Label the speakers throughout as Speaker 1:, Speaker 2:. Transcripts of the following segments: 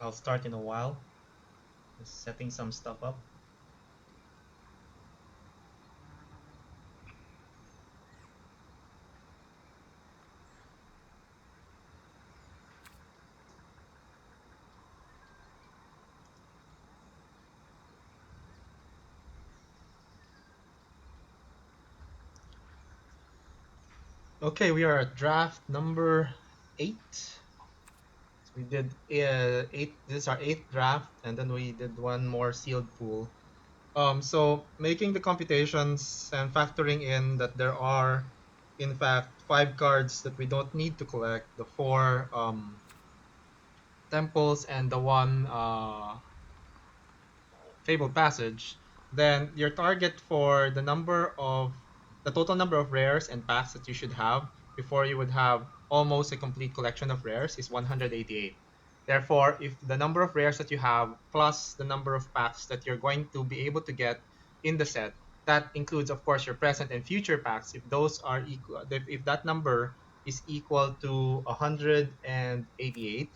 Speaker 1: I'll start in a while. Just setting some stuff up. Okay, we are at draft number 8. So we did 8. This is our 8th draft, and then we did one more sealed pool. So making the computations and factoring in that there are, in fact, 5 cards that we don't need to collect, the 4 temples and the 1 fabled passage, then your target for the total number of rares and packs that you should have before you would have almost a complete collection of rares is 188. Therefore, if the number of rares that you have plus the number of packs that you're going to be able to get in the set, that includes, of course, your present and future packs. If those are equal, if that number is equal to 188,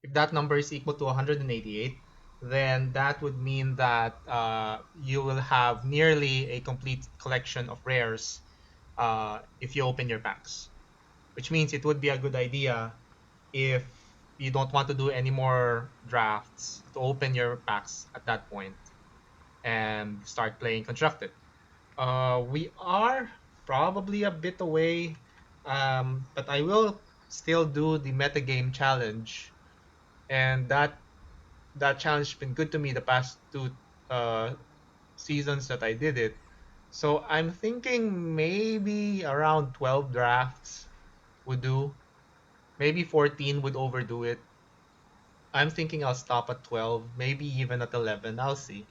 Speaker 1: if that number is equal to 188, then that would mean that you will have nearly a complete collection of rares if you open your packs. Which means it would be a good idea if you don't want to do any more drafts to open your packs at that point and start playing constructed. We are probably a bit away, but I will still do the metagame challenge, and that challenge has been good to me the past 2 uh, seasons that I did it. So I'm thinking maybe around 12 drafts would do. Maybe 14 would overdo it. I'm thinking I'll stop at 12, maybe even at 11. I'll see.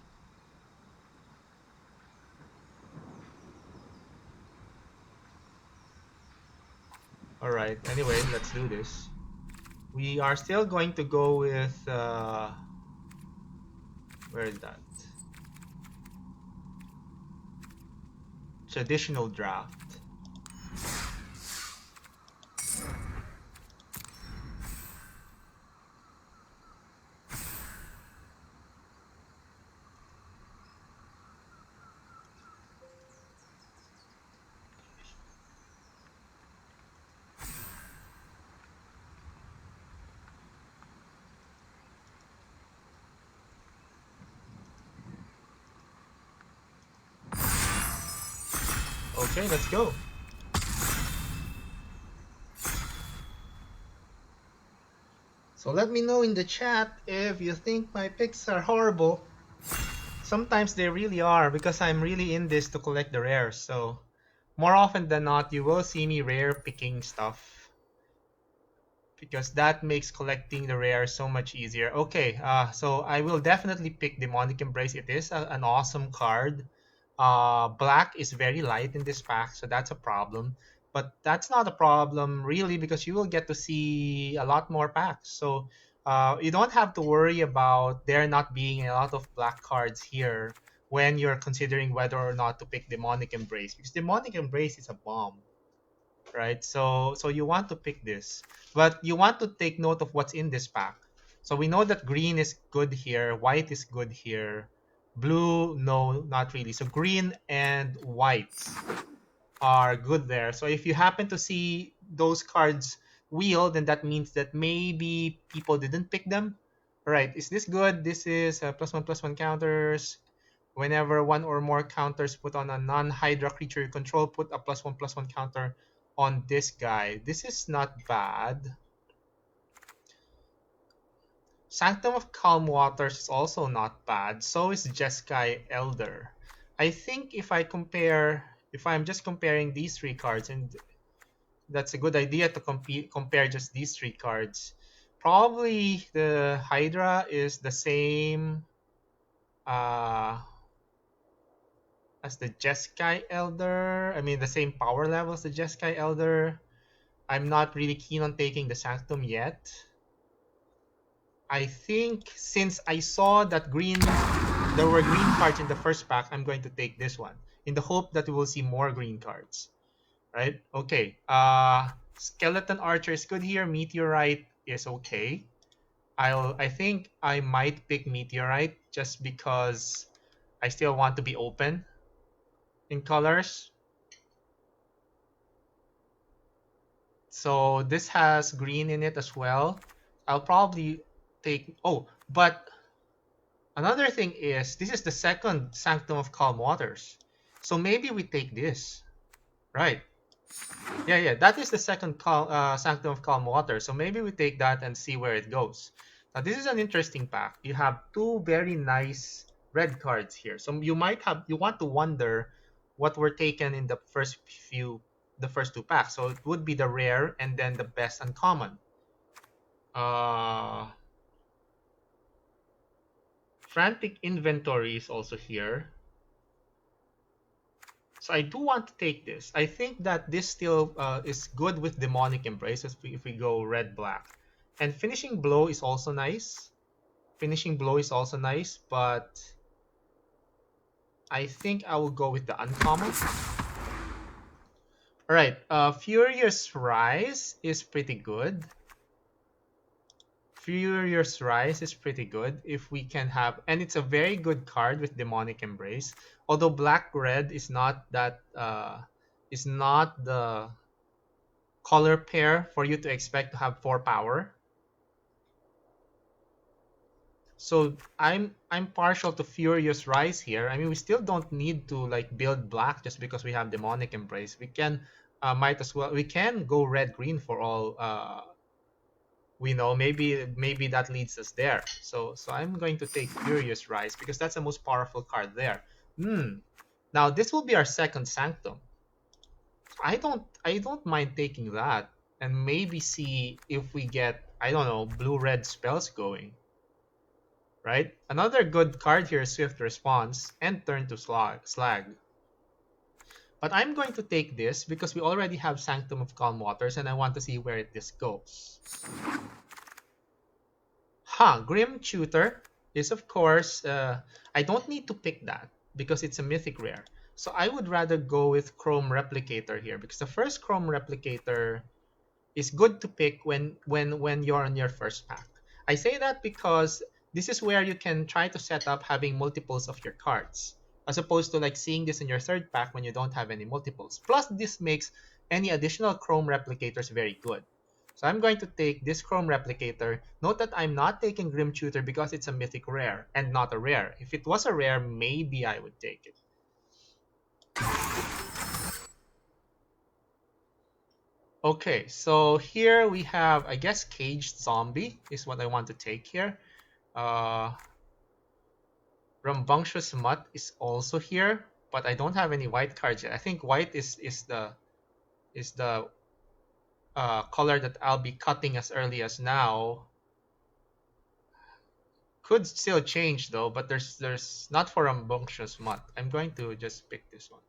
Speaker 1: All right. Anyway, let's do this. We are still going to go with where is that? Traditional draft. Okay, let's go. So let me know in the chat if you think my picks are horrible. Sometimes they really are because I'm really in this to collect the rares. So more often than not, you will see me rare picking stuff because that makes collecting the rare so much easier. Okay, so I will definitely pick Demonic Embrace. It is an awesome card. Black is very light in this pack, so that's a problem. But that's not a problem really because you will get to see a lot more packs. So you don't have to worry about there not being a lot of black cards here when you're considering whether or not to pick Demonic Embrace, because Demonic Embrace is a bomb, right? So you want to pick this, but you want to take note of what's in this pack. So we know that green is good here, white is good here, blue, no, not really. So green and white are good there. So if you happen to see those cards wheeled, then that means that maybe people didn't pick them. All right, is this good? This is +1/+1 counters. Whenever one or more counters put on a non-Hydra creature you control, put a +1/+1 counter on this guy. This is not bad. Sanctum of Calm Waters is also not bad. So is Jeskai Elder. I think if I'm just comparing these 3 cards, and that's a good idea to compare just these 3 cards. Probably the Hydra is the same as the Jeskai Elder. I mean, the same power level as the Jeskai Elder. I'm not really keen on taking the Sanctum yet. I think since I saw that there were green cards in the first pack, I'm going to take this one in the hope that we will see more green cards. Right? Okay. Skeleton Archer is good here. Meteorite is okay. I think I might pick Meteorite just because I still want to be open in colors. So this has green in it as well. I'll probably take... Oh, but another thing is, this is the second Sanctum of Calm Waters. So maybe we take this. Right. Yeah. That is the second Sanctum of Calm Water. So maybe we take that and see where it goes. Now, this is an interesting pack. You have two very nice red cards here. So you want to wonder what were taken in the first two packs. So it would be the rare and then the best uncommon. Uh, Frantic Inventory is also here. So I do want to take this. I think that this still is good with Demonic Embrace if we go red-black. And Finishing Blow is also nice. Finishing Blow is also nice, but I think I will go with the uncommon. Alright, Furious Rise is pretty good. Furious Rise is pretty good if we can have, and it's a very good card with Demonic Embrace. Although Black Red is not that is not the color pair for you to expect to have 4 power. So I'm partial to Furious Rise here. I mean, we still don't need to like build black just because we have Demonic Embrace. We can we can go red green for all we know. Maybe that leads us there. So I'm going to take Furious Rise because that's the most powerful card there. Now this will be our second Sanctum. I don't mind taking that and maybe see if we get, I don't know, blue-red spells going. Right? Another good card here is Swift Response and Turn to Slag. But I'm going to take this because we already have Sanctum of Calm Waters and I want to see where this goes. Grim Tutor is of course, I don't need to pick that because it's a mythic rare. So I would rather go with Chrome Replicator here because the first Chrome Replicator is good to pick when you're on your first pack. I say that because this is where you can try to set up having multiples of your cards, as opposed to like seeing this in your third pack when you don't have any multiples. Plus, this makes any additional Chrome Replicators very good. So I'm going to take this Chrome Replicator. Note that I'm not taking Grim Tutor because it's a mythic rare and not a rare. If it was a rare, maybe I would take it. Okay, so here we have, I guess, Caged Zombie is what I want to take here. Rambunctious Mutt is also here, but I don't have any white cards yet. I think white is the color that I'll be cutting as early as now. Could still change though, but there's not for Rambunctious Mutt. I'm going to just pick this one.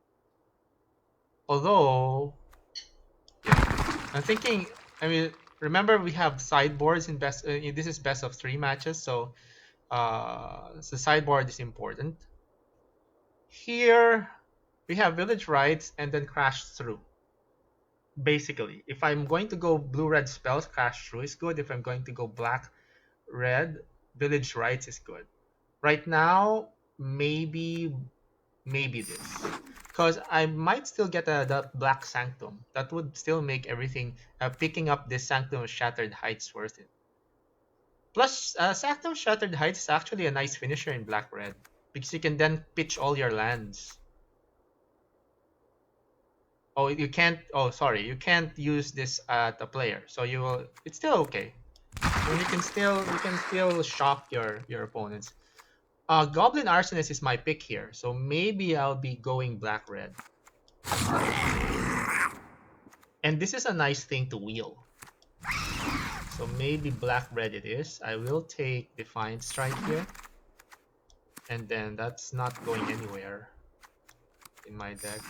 Speaker 1: Although, yeah, I'm thinking. I mean, remember we have sideboards in best. This is best of 3 matches, so the sideboard is important. Here we have Village Rites and then Crash Through. Basically, if I'm going to go blue-red spells, Crash Through is good. If I'm going to go black-red, Village Rites is good. Right now, maybe this. Because I might still get the Black Sanctum. That would still make everything, picking up this Sanctum of Shattered Heights worth it. Plus, Sanctum of Shattered Heights is actually a nice finisher in black-red. Because you can then pitch all your lands. Oh, you can't. Oh, sorry, you can't use this at a player. So you will. It's still okay. So you can still shock your opponents. Goblin Arsonist is my pick here, so maybe I'll be going black-red. And this is a nice thing to wheel. So maybe black-red it is. I will take Defiant Strike here. And then that's not going anywhere in my deck.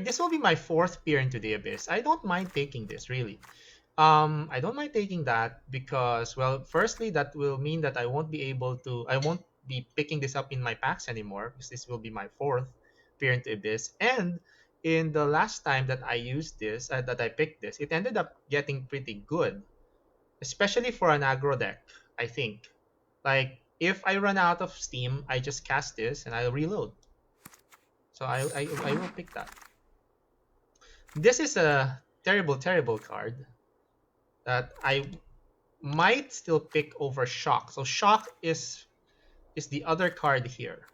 Speaker 1: This will be my 4th Peer into the Abyss. I don't mind taking this, really. I don't mind taking that because, well, firstly, that will mean that I won't be picking this up in my packs anymore because this will be my 4th Peer into Abyss. And in the last time that I used this, that I picked this, it ended up getting pretty good, especially for an aggro deck, I think. Like, if I run out of steam, I just cast this and I'll reload. So I will pick that. This is a terrible, terrible card that I might still pick over Shock. So Shock is the other card here.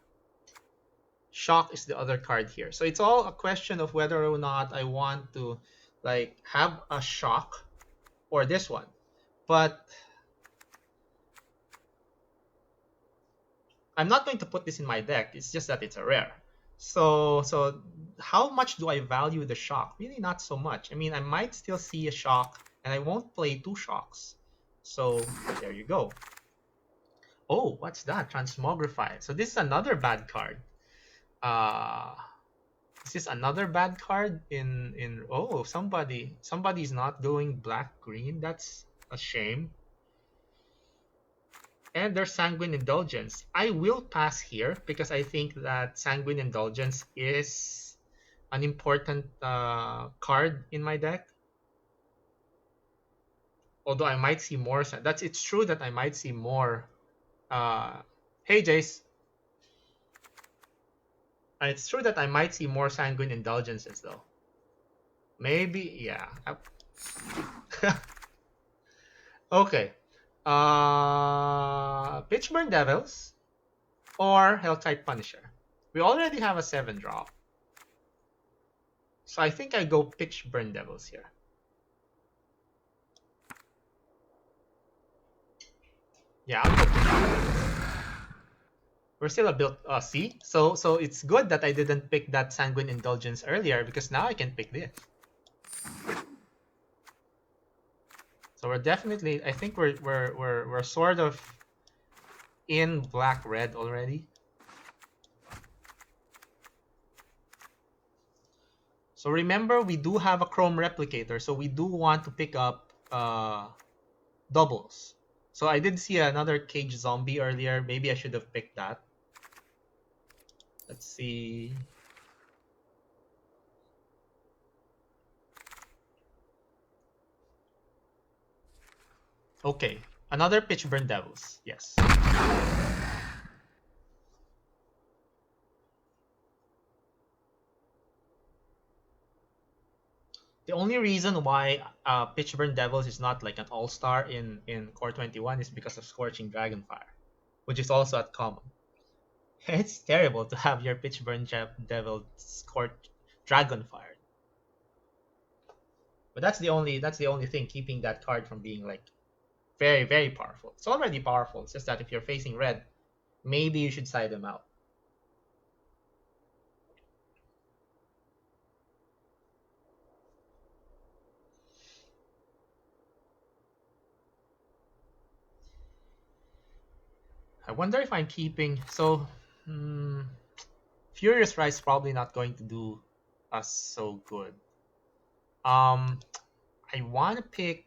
Speaker 1: Shock is the other card here. So it's all a question of whether or not I want to like have a Shock or this one. But I'm not going to put this in my deck. It's just that it's a rare. So how much do I value the Shock? Really not so much. I mean, I might still see a Shock and I won't play two Shocks. So there you go. Oh, what's that? Transmogrify. So this is another bad card. This is another bad card in oh, somebody's not going black green. That's a shame. And there's Sanguine Indulgence. I will pass here because I think that Sanguine Indulgence is an important card in my deck. Although I might see more. It's true that I might see more. Hey, Jace. It's true that I might see more Sanguine Indulgences, though. Maybe, yeah. Okay. Pitchburn Devils or Hellkite Punisher. We already have a 7-drop. So I think I go Pitchburn Devils here. Yeah, I'll go Pitchburn. We're still a build. See? So it's good that I didn't pick that Sanguine Indulgence earlier because now I can pick this. So we're definitely, I think we're sort of in black-red already. So remember, we do have a Chrome Replicator, so we do want to pick up doubles. So I did see another Cage Zombie earlier. Maybe I should have picked that. Let's see. Okay, another Pitchburn Devils. Yes. The only reason why Pitchburn Devils is not like an all-star in Core 21 is because of Scorching Dragonfire, which is also at common. It's terrible to have your Pitchburn Devil Scorch Dragonfire. But that's the only thing keeping that card from being like very, very powerful. It's already powerful. It's just that if you're facing red, maybe you should side them out. I wonder if I'm keeping... So, Furious Rise is probably not going to do us so good. I want to pick...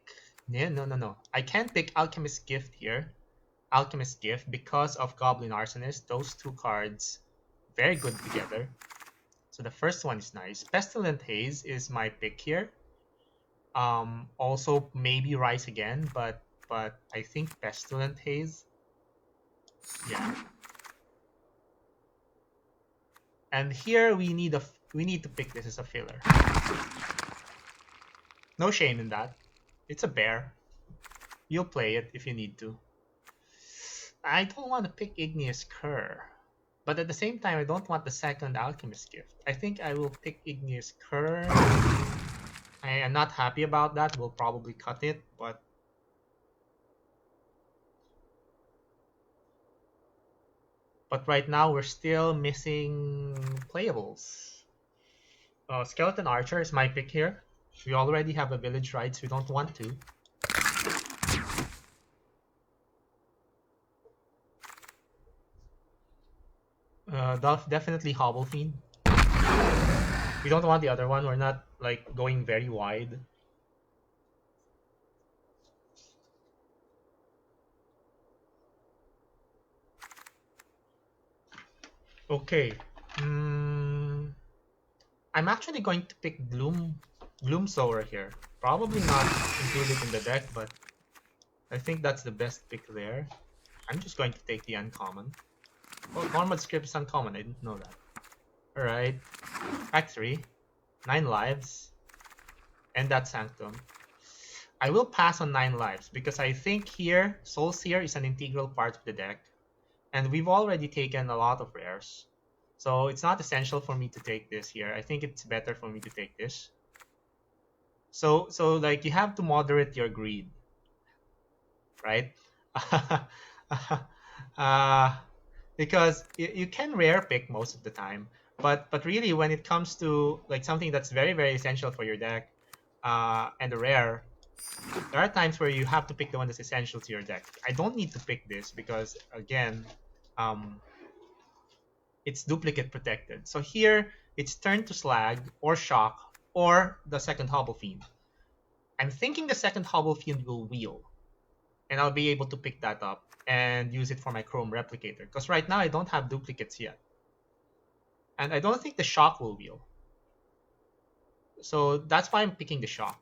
Speaker 1: No. I can't pick Alchemist Gift here. Alchemist Gift because of Goblin Arsonist. Those two cards, very good together. So the first one is nice. Pestilent Haze is my pick here. Also maybe Rise Again, but I think Pestilent Haze. Yeah. And here we need to pick this as a filler. No shame in that. It's a bear. You'll play it if you need to. I don't want to pick Igneous Cur. But at the same time, I don't want the second Alchemist Gift. I think I will pick Igneous Cur. I am not happy about that. We'll probably cut it, but... But right now, we're still missing playables. Skeleton Archer is my pick here. We already have a Village Rites. We don't want to. Definitely Hobble Fiend. We don't want the other one. We're not like going very wide. Okay. I'm actually going to pick Gloom Sower here. Probably not included in the deck, but I think that's the best pick there. I'm just going to take the uncommon. Well, Normal Script is uncommon, I didn't know that. Alright. Pack 3. 9 lives. And that Sanctum. I will pass on 9 lives because I think here, Soul Seer is an integral part of the deck. And we've already taken a lot of rares. So it's not essential for me to take this here. I think it's better for me to take this. So like you have to moderate your greed, right? uh, because you can rare pick most of the time, but really when it comes to like something that's very very essential for your deck, and a rare, there are times where you have to pick the one that's essential to your deck. I don't need to pick this because again, it's duplicate protected. So here it's turn to Slag or Shock or the second Hobble Fiend. I'm thinking the second Hobble Fiend will wheel, and I'll be able to pick that up and use it for my Chrome Replicator. Because right now I don't have duplicates yet. And I don't think the Shock will wheel. So that's why I'm picking the Shock.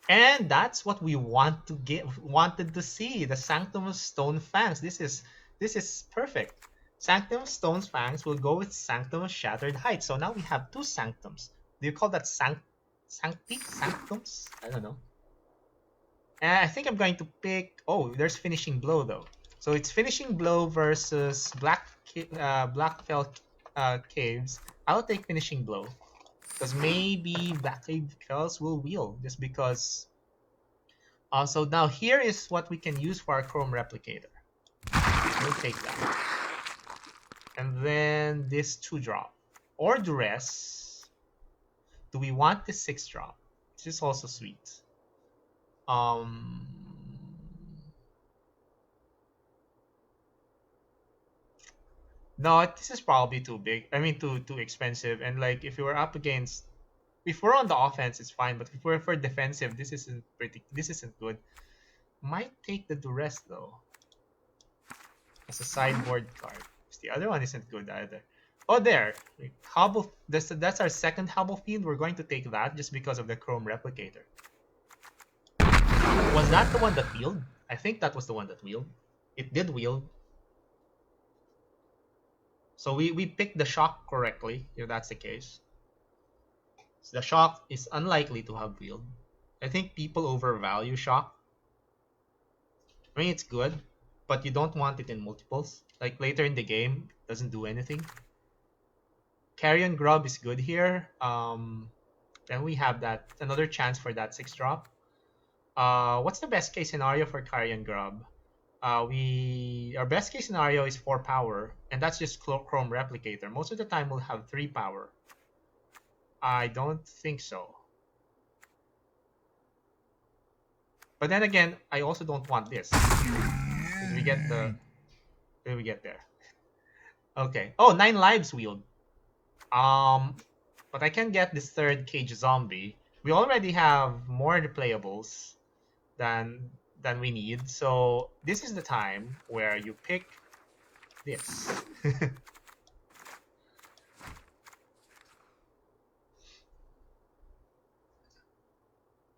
Speaker 1: And that's what we wanted to see, the Sanctum of Stone Fangs. This is perfect. Sanctum of Stone Fangs will go with Sanctum of Shattered Heights. So now we have 2 Sanctums. Do you call that Sanctums? I don't know. And I think I'm going to pick... Oh, there's Finishing Blow, though. So it's Finishing Blow versus Blackfell Caves. I'll take Finishing Blow. Because maybe Black Cave Fells will wheel. Just because... so now here is what we can use for our Chrome Replicator. We'll take that. And then this 2-drop. Or Duress. Do we want this 6-drop? This is also sweet. No, this is probably too big. I mean, too expensive. And like, if we're up against, if we're on the offense, it's fine. But if we're for defensive, this isn't good. Might take the Duress though, as a sideboard card. The other one isn't good either. Oh, there. Hobble. That's our second Hobble Fiend. We're going to take that just because of the Chrome Replicator. Was that the one that wheeled? I think that was the one that wheeled. It did wheel. So we picked the Shock correctly, if that's the case. So the Shock is unlikely to have wheeled. I think people overvalue Shock. I mean, it's good, but you don't want it in multiples. Like later in the game, it doesn't do anything. Carrion Grub is good here. Then we have that another chance for that 6-drop. What's the best case scenario for Carrion Grub? Our best case scenario is 4 power, and that's just Chrome Replicator. Most of the time we'll have 3 power. I don't think so. But then again, I also don't want this. Did we get there? Okay. Oh, 9 lives wheeled. But I can get this 3rd Cage Zombie. We already have more replayables than we need. So this is the time where you pick this.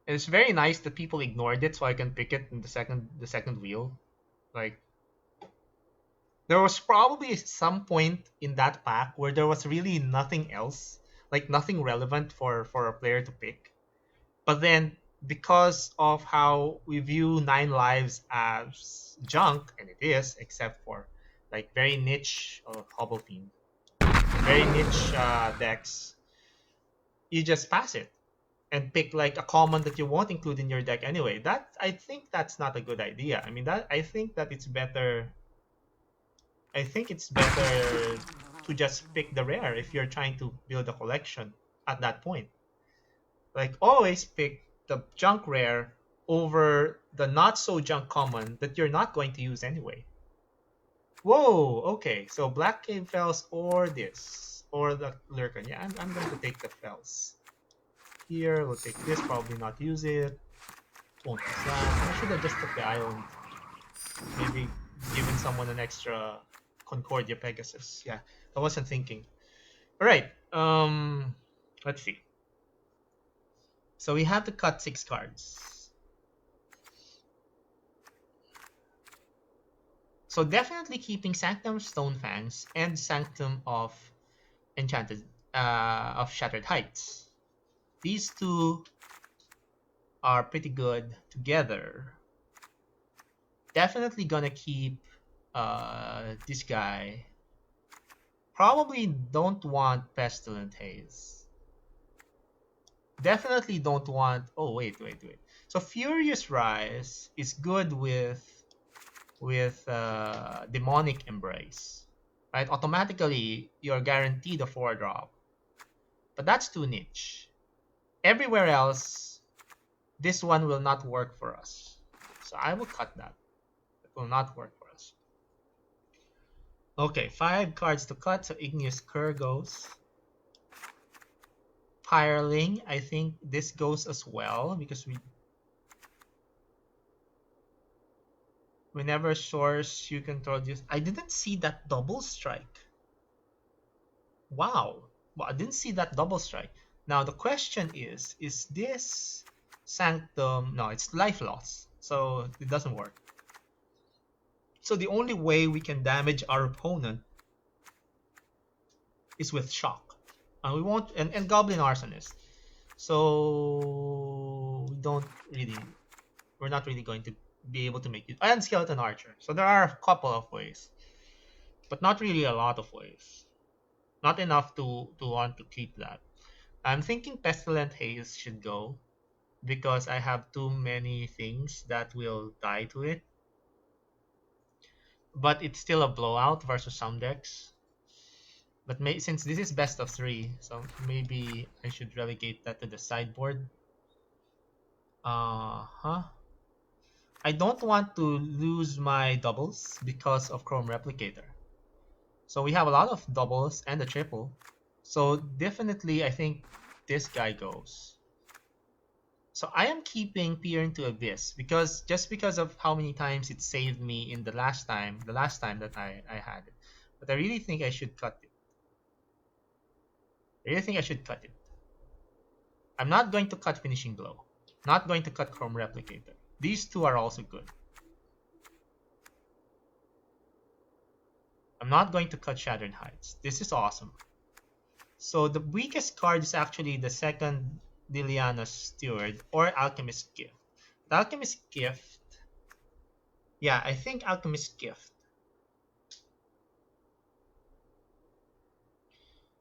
Speaker 1: It's very nice that people ignored it, so I can pick it in the second wheel. Like, there was probably some point in that pack where there was really nothing else, like nothing relevant for a player to pick. But then, because of how we view 9 lives as junk, and it is, except for like very niche Hobble Fiend, very niche decks, you just pass it and pick like a common that you won't include in your deck anyway. I think that's not a good idea. I mean, I think it's better to just pick the rare if you're trying to build a collection at that point. Like, always pick the junk rare over the not so junk common that you're not going to use anyway. Whoa, okay. So Black Cave Fells or this, or the Lurker. Yeah, I'm going to take the Fells. Here, we'll take this, probably not use it. Won't use that. I should have just took the island. Maybe giving someone an extra Concordia Pegasus. Yeah, I wasn't thinking. All right. Let's see. So we have to cut 6 cards. So definitely keeping Sanctum of Stonefangs and Sanctum of Enchanted of Shattered Heights. These two are pretty good together. Definitely gonna keep this guy. Probably don't want Pestilent Haze. Definitely don't want. Oh wait. So Furious Rise is good with Demonic Embrace, right? Automatically you're guaranteed a 4-drop, but that's too niche. Everywhere else, this one will not work for us. So I will cut that. It will not work for us. Okay, 5 cards to cut. So Igneous Cur goes. Hireling, I think this goes as well because whenever source you control this. I didn't see that double strike. Wow. Well, I didn't see that double strike. Now the question is this Sanctum? No, it's life loss, so it doesn't work. So the only way we can damage our opponent is with shock, and we won't. And Goblin Arsonist. So we don't really. We're not really going to be able to make it. And Skeleton Archer. So there are a couple of ways, but not really a lot of ways. Not enough to want to keep that. I'm thinking Pestilent Haze should go because I have too many things that will die to it. But it's still a blowout versus some decks. But since this is best of 3, so maybe I should relegate that to the sideboard. I don't want to lose my doubles because of Chrome Replicator. So we have a lot of doubles and a triple. So definitely I think this guy goes. So I am keeping Peer into Abyss because of how many times it saved me in the last time that I had it. But I really think I should cut it. I'm not going to cut Finishing Blow. Not going to cut Chrome Replicator. These two are also good. I'm not going to cut Shattered Heights. This is awesome. So the weakest card is actually the second Liliana's Steward or Alchemist Gift. The Alchemist Gift. Yeah, I think Alchemist Gift.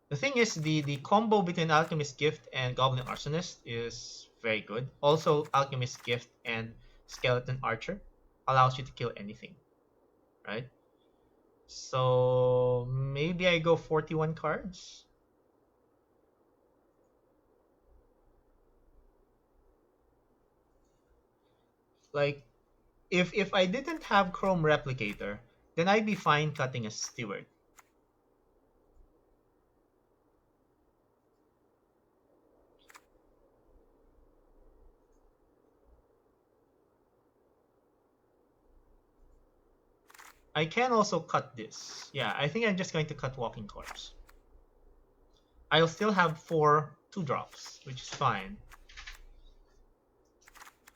Speaker 1: The thing is, the combo between Alchemist Gift and Goblin Arsonist is very good. Also, Alchemist Gift and Skeleton Archer allows you to kill anything, right? So maybe I go 41 cards. Like, if I didn't have Chrome Replicator, then I'd be fine cutting a Steward. I can also cut this. Yeah, I think I'm just going to cut Walking Corpse. I'll still have 4 2-drops, which is fine.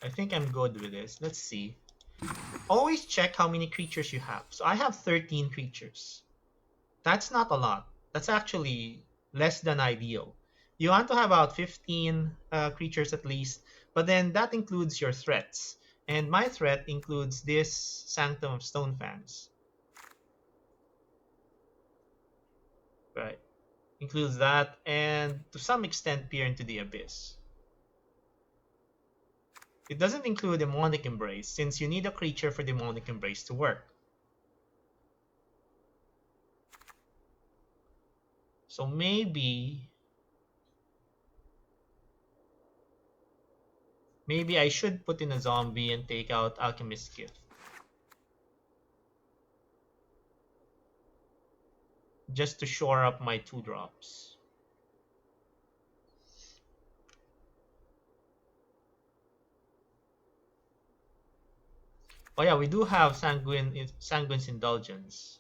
Speaker 1: I think I'm good with this. Let's see. Always check how many creatures you have. So I have 13 creatures. That's not a lot. That's actually less than ideal. You want to have about 15 creatures at least, but then that includes your threats. And my threat includes this Sanctum of Stonefangs. Right. Includes that, and to some extent Peer into the Abyss. It doesn't include Demonic Embrace, since you need a creature for Demonic Embrace to work. So maybe I should put in a zombie and take out Alchemist Gift. Just to shore up my 2-drops. Oh yeah, we do have Sanguine's Indulgence.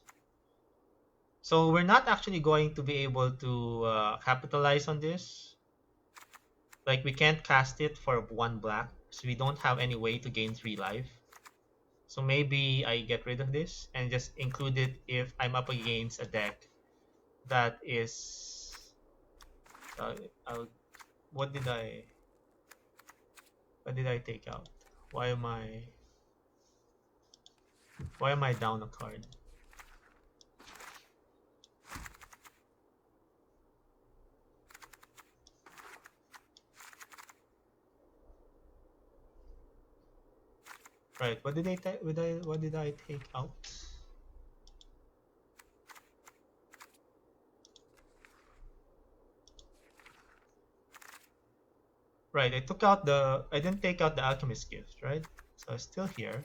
Speaker 1: So we're not actually going to be able to capitalize on this. Like, we can't cast it for 1 black, so we don't have any way to gain 3 life. So maybe I get rid of this and just include it if I'm up against a deck that is... I'll, what did I take out? Why am I down a card? Right, what did I take out? Right, I didn't take out the Alchemist Gift, right? So it's still here.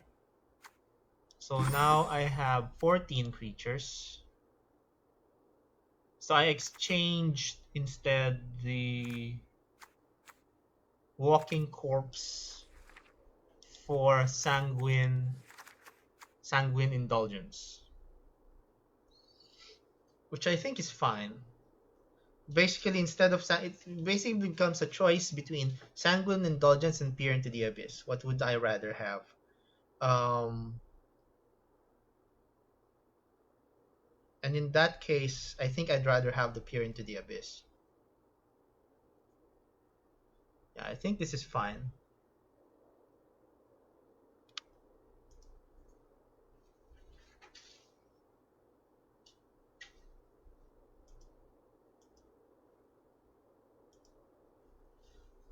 Speaker 1: So now I have 14 creatures. So I exchanged instead the Walking Corpse for Sanguine Indulgence, which I think is fine. Basically, instead of it basically becomes a choice between Sanguine Indulgence and Peer into the Abyss. What would I rather have? And in that case, I think I'd rather have the Peer into the Abyss. Yeah, I think this is fine.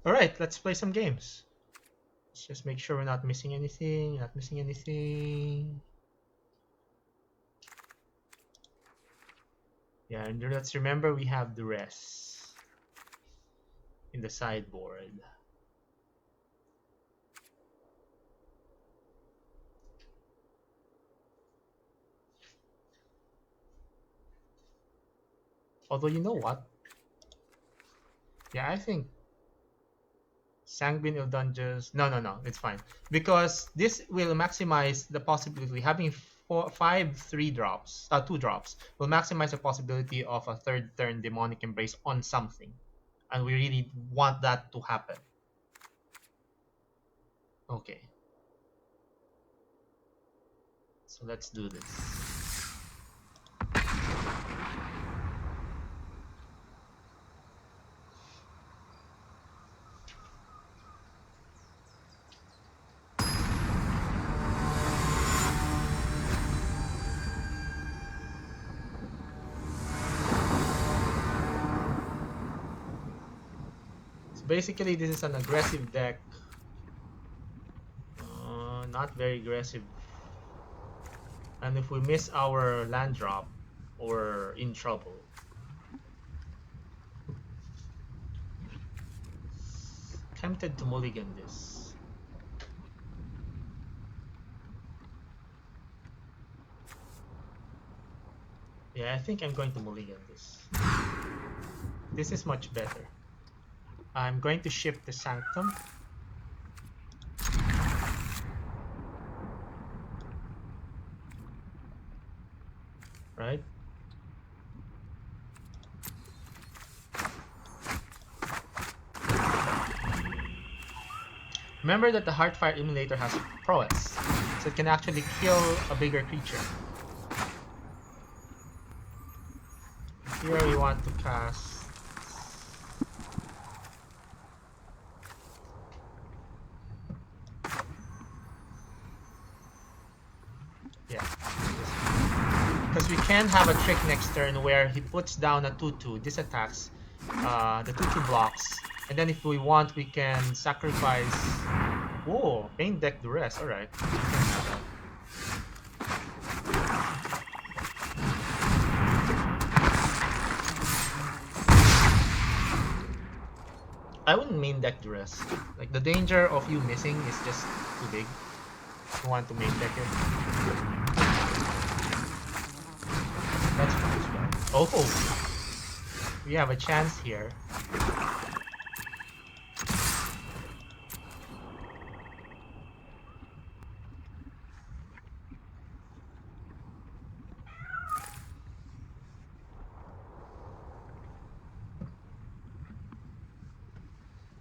Speaker 1: Alright, let's play some games. Let's just make sure we're not missing anything. Yeah, and let's remember we have the rest in the sideboard. Although, you know what? Yeah, I think Sanguine Dungeons. No, it's fine. Because this will maximize the possibility. Having 5 3-drops, 2 drops, will maximize the possibility of a 3rd turn Demonic Embrace on something. And we really want that to happen. Okay. So let's do this. Basically, this is an aggressive deck. Not very aggressive. And if we miss our land drop, we're in trouble. Tempted to mulligan this. Yeah, I think I'm going to mulligan this. This is much better. I'm going to ship the Sanctum. Right? Remember that the Heartfire Emulator has prowess, so it can actually kill a bigger creature. Here we want to cast... Yeah. Because we can have a trick next turn where he puts down a 2-2, this attacks the 2-2 blocks, and then if we want we can sacrifice... Whoa, Pain Deck Duress, alright. I wouldn't main deck Duress. Like, the danger of you missing is just too big. You want to main deck it. That's fine. Oh! We have a chance here.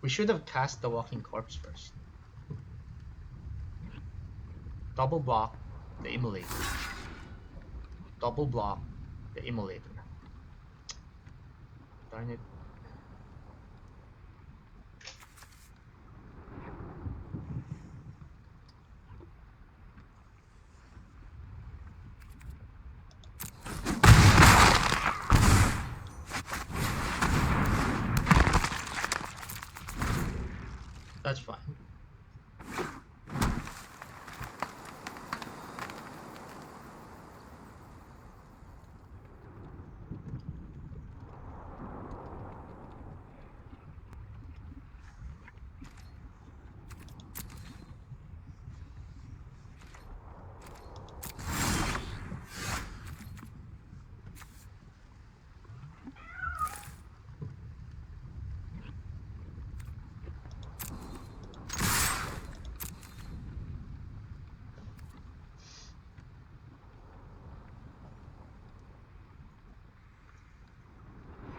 Speaker 1: We should have cast the Walking Corpse first. Double block the Immolator. Double block the Immolator. Darn it. That's fine.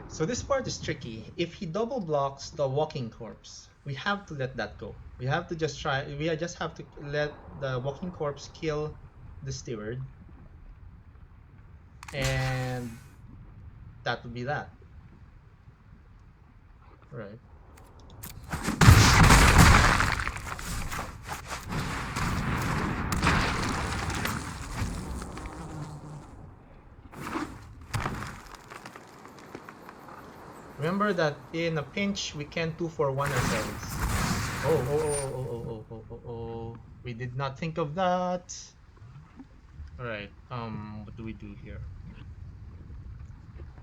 Speaker 1: So this part is tricky. If he double blocks the Walking Corpse, we have to let that go. We have to just try. We just have to let the Walking Corpse kill the Steward, and that would be that. Right. Remember that in a pinch we can 2-for-1 ourselves. Oh. We did not think of that. Alright, what do we do here?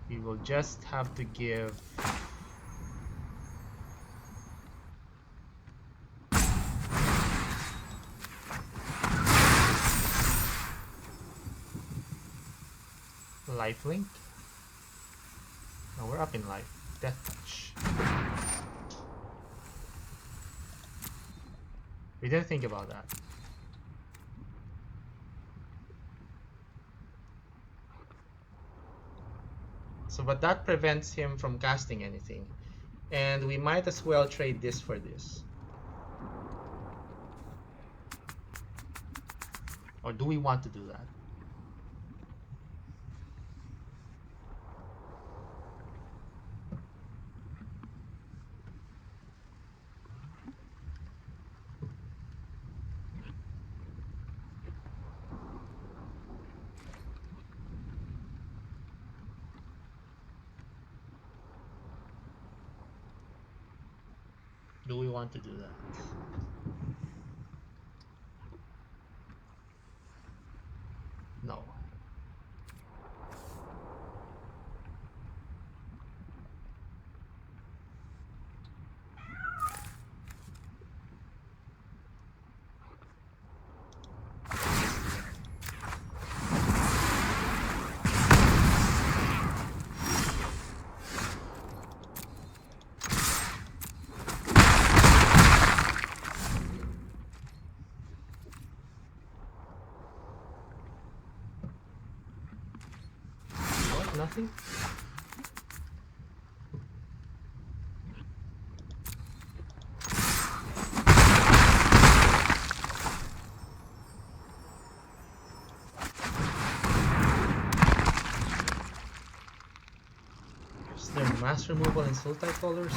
Speaker 1: We will just have to give lifelink. No, we're up in life. Death touch. We didn't think about that. So, but that prevents him from casting anything. And we might as well trade this for this. Or do we want to do that? Do we want to do that? No. Nothing? Is there mass removal in soul type colors?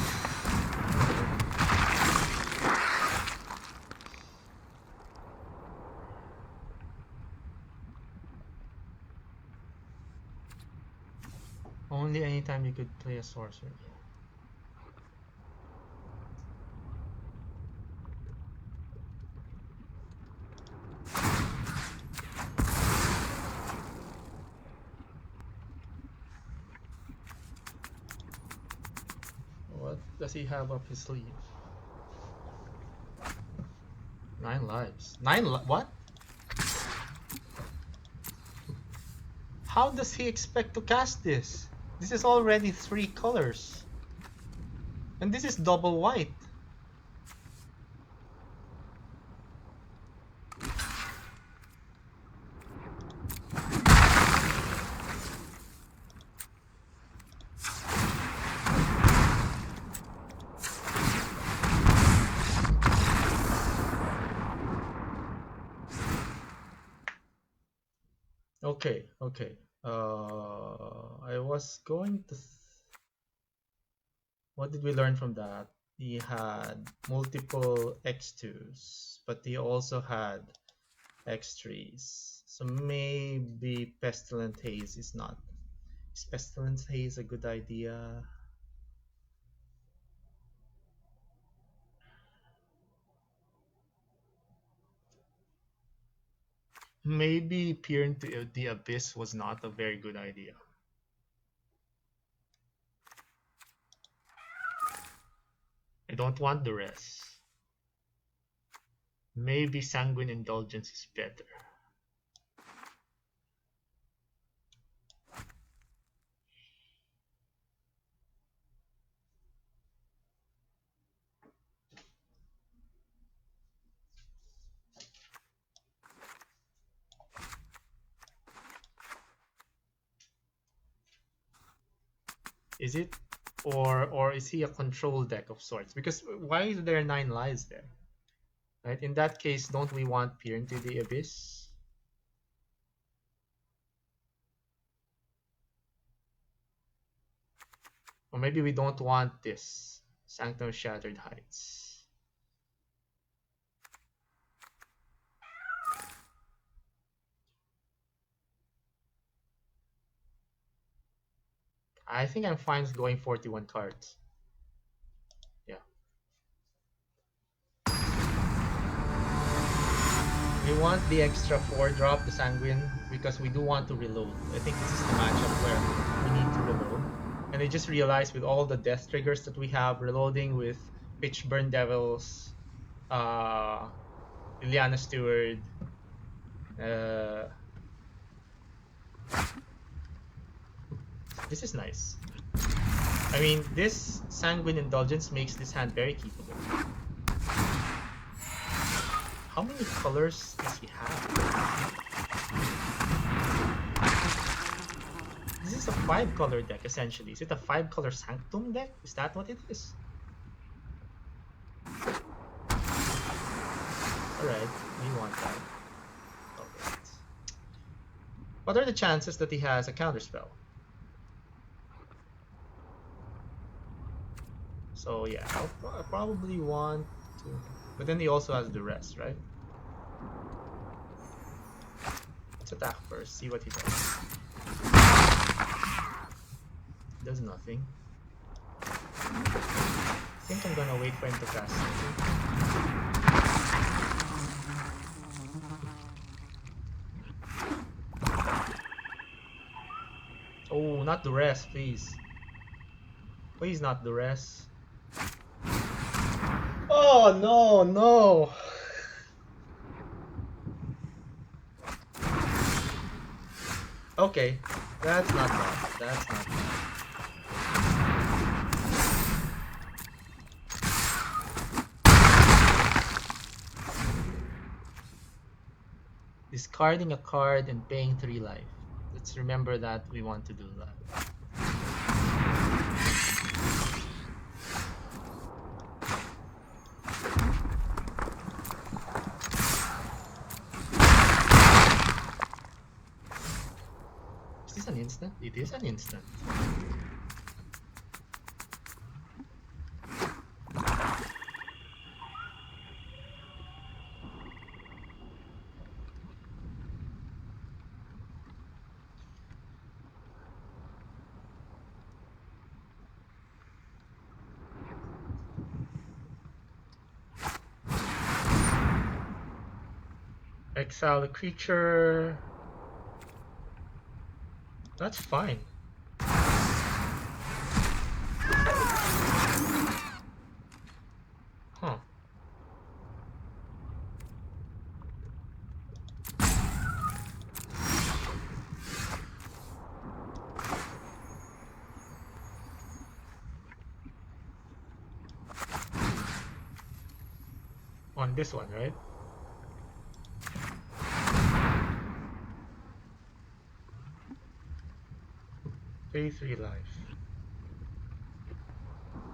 Speaker 1: Only anytime you could play a sorcerer. What does he have up his sleeve? 9 lives. What? How does he expect to cast this? This is already 3 colors. And this is double white. Okay, okay. I was going to. What did we learn from that? He had multiple X2s, but he also had X3s. So maybe Pestilent Haze is not. Is Pestilent Haze a good idea? Maybe Peer into the Abyss was not a very good idea. I don't want the rest. Maybe Sanguine Indulgence is better. Is it? Or is he a control deck of sorts? Because why is there 9 lives there? Right? In that case, don't we want Peer into the Abyss? Or maybe we don't want this. Sanctum of Shattered Heights. I think I'm fine with going 41 cards. Yeah. We want the extra 4-drop, the Sanguine, because we do want to reload. I think this is the matchup where we need to reload. And I just realized with all the death triggers that we have, reloading with Pitchburn Devils, Liliana Steward, this is nice. I mean, this Sanguine Indulgence makes this hand very keepable. How many colors does he have? This is a 5-color deck, essentially. Is it a 5-color Sanctum deck? Is that what it is? Alright, we want that. Alright. What are the chances that he has a counterspell? So yeah, I'll probably want to... But then he also has the rest, right? Let's attack first, see what he does. Does nothing. I think I'm gonna wait for him to cast something. Oh, not the rest, please. Please not the rest. Oh, no, no. Okay, that's not bad. That's not bad. Discarding a card and paying 3 life. Let's remember that we want to do that. Is this an instant? It is an instant. Exile a creature. That's fine. Huh. On this one, right? Pay 3 life.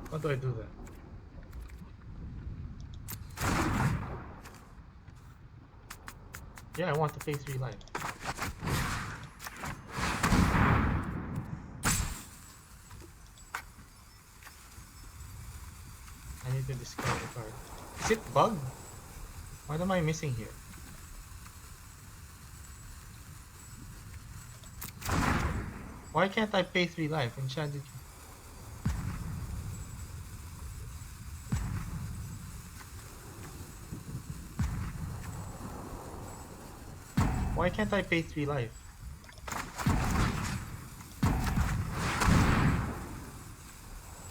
Speaker 1: How do I do that? Yeah, I want to pay 3 life. need to discard a card. Is it bugged? What am I missing here? Why can't I pay 3 life? Enchanted. Why can't I pay 3 life?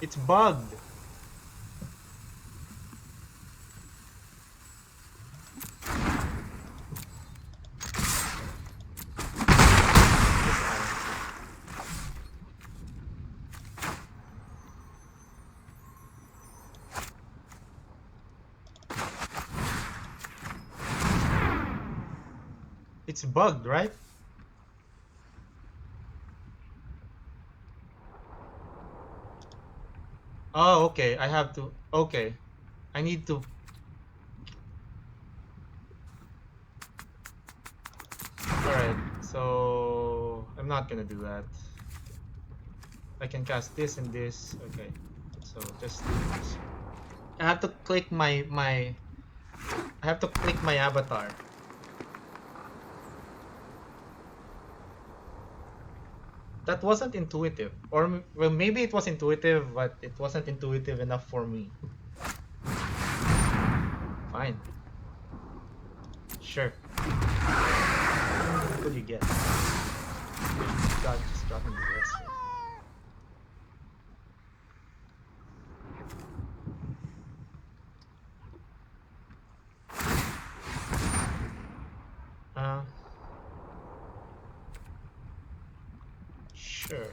Speaker 1: It's bugged. It's bugged, right? Oh, okay. I have to. Okay. I need to. Alright. So. I'm not gonna do that. I can cast this and this. Okay. So just do this. I have to click my. I have to click my avatar. That wasn't intuitive. Or well, maybe it was intuitive, but it wasn't intuitive enough for me. Fine. Sure. What do you get? God, just dropping the rest. Sure.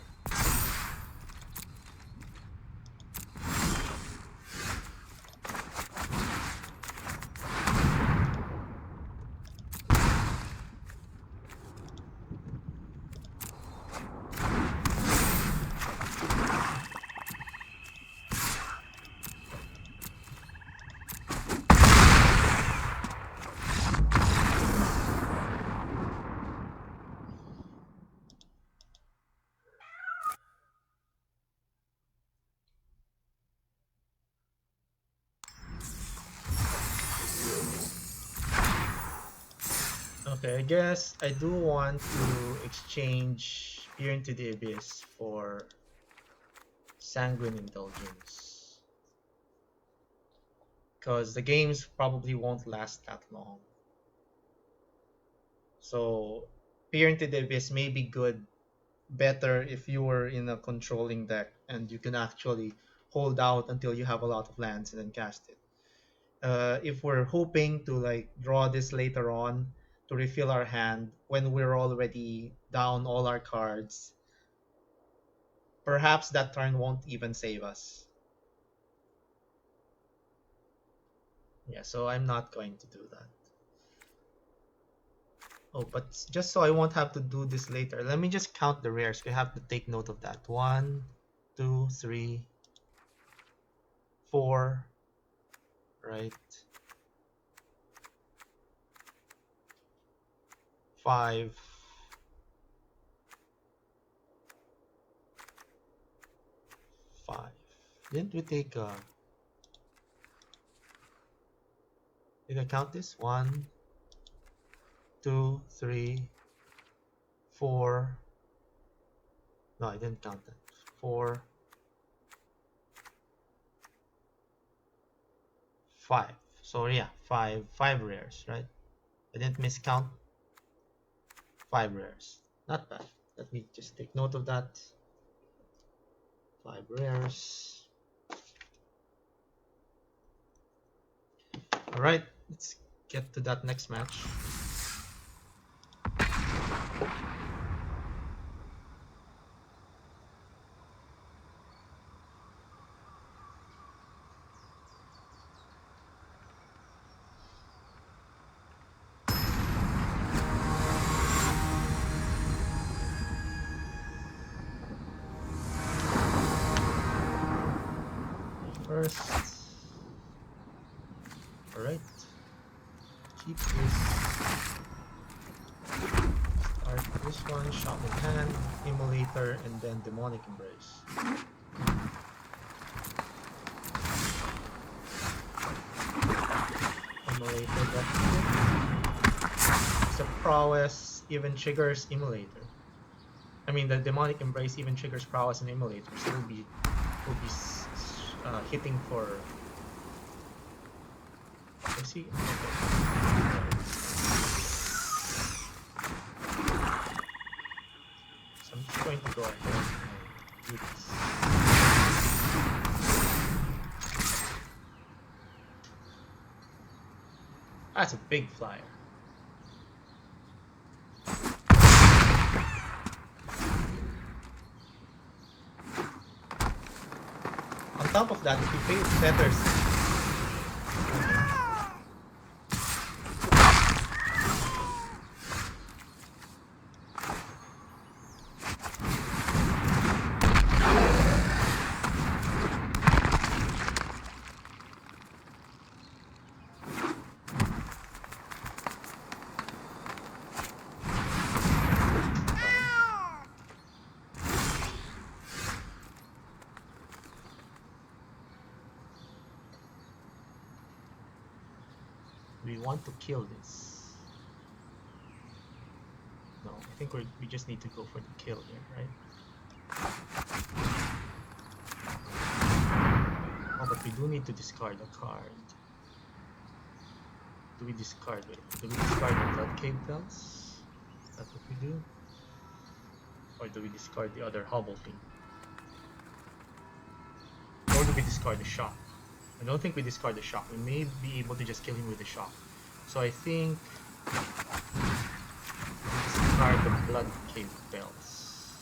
Speaker 1: Okay, I guess I do want to exchange Peer into the Abyss for Sanguine Indulgence. Because the games probably won't last that long. So, Peer into the Abyss may be good, better if you were in a controlling deck and you can actually hold out until you have a lot of lands and then cast it. If we're hoping to like draw this later on to refill our hand when we're already down all our cards, perhaps that turn won't even save us. Yeah, so I'm not going to do that. Oh, but just so I won't have to do this later, let me just count the rares. We have to take note of that. 1, 2, 3, 4, right? 5, 5. Didn't we take did I count this? 1, 2, 3, 4. No, I didn't count that. 4, 5. So yeah, 5 rares, right? I didn't miscount. 5 rares. Not bad. Let me just take note of that. 5 rares. Alright, let's get to that next match. First, alright, keep this, start this one, shot in hand, Immolator, and then Demonic Embrace. Emulator that it's a prowess even triggers emulator. I mean, the demonic embrace even triggers prowess and emulator, so we'll be hitting for. Let's see. Okay. So I'm just going to go ahead and do this. That's a big flyer. On top of that, if you pay feathers, we want to kill this. No, I think we just need to go for the kill here, right? Oh, but we do need to discard a card. Do we discard it? Do we discard the Blood Cave Bells? Is that what we do? Or do we discard the other hobble thing? Or do we discard the shock? I don't think we discard the shock. We may be able to just kill him with the shock. So I think we discard the Blood Cave Bells.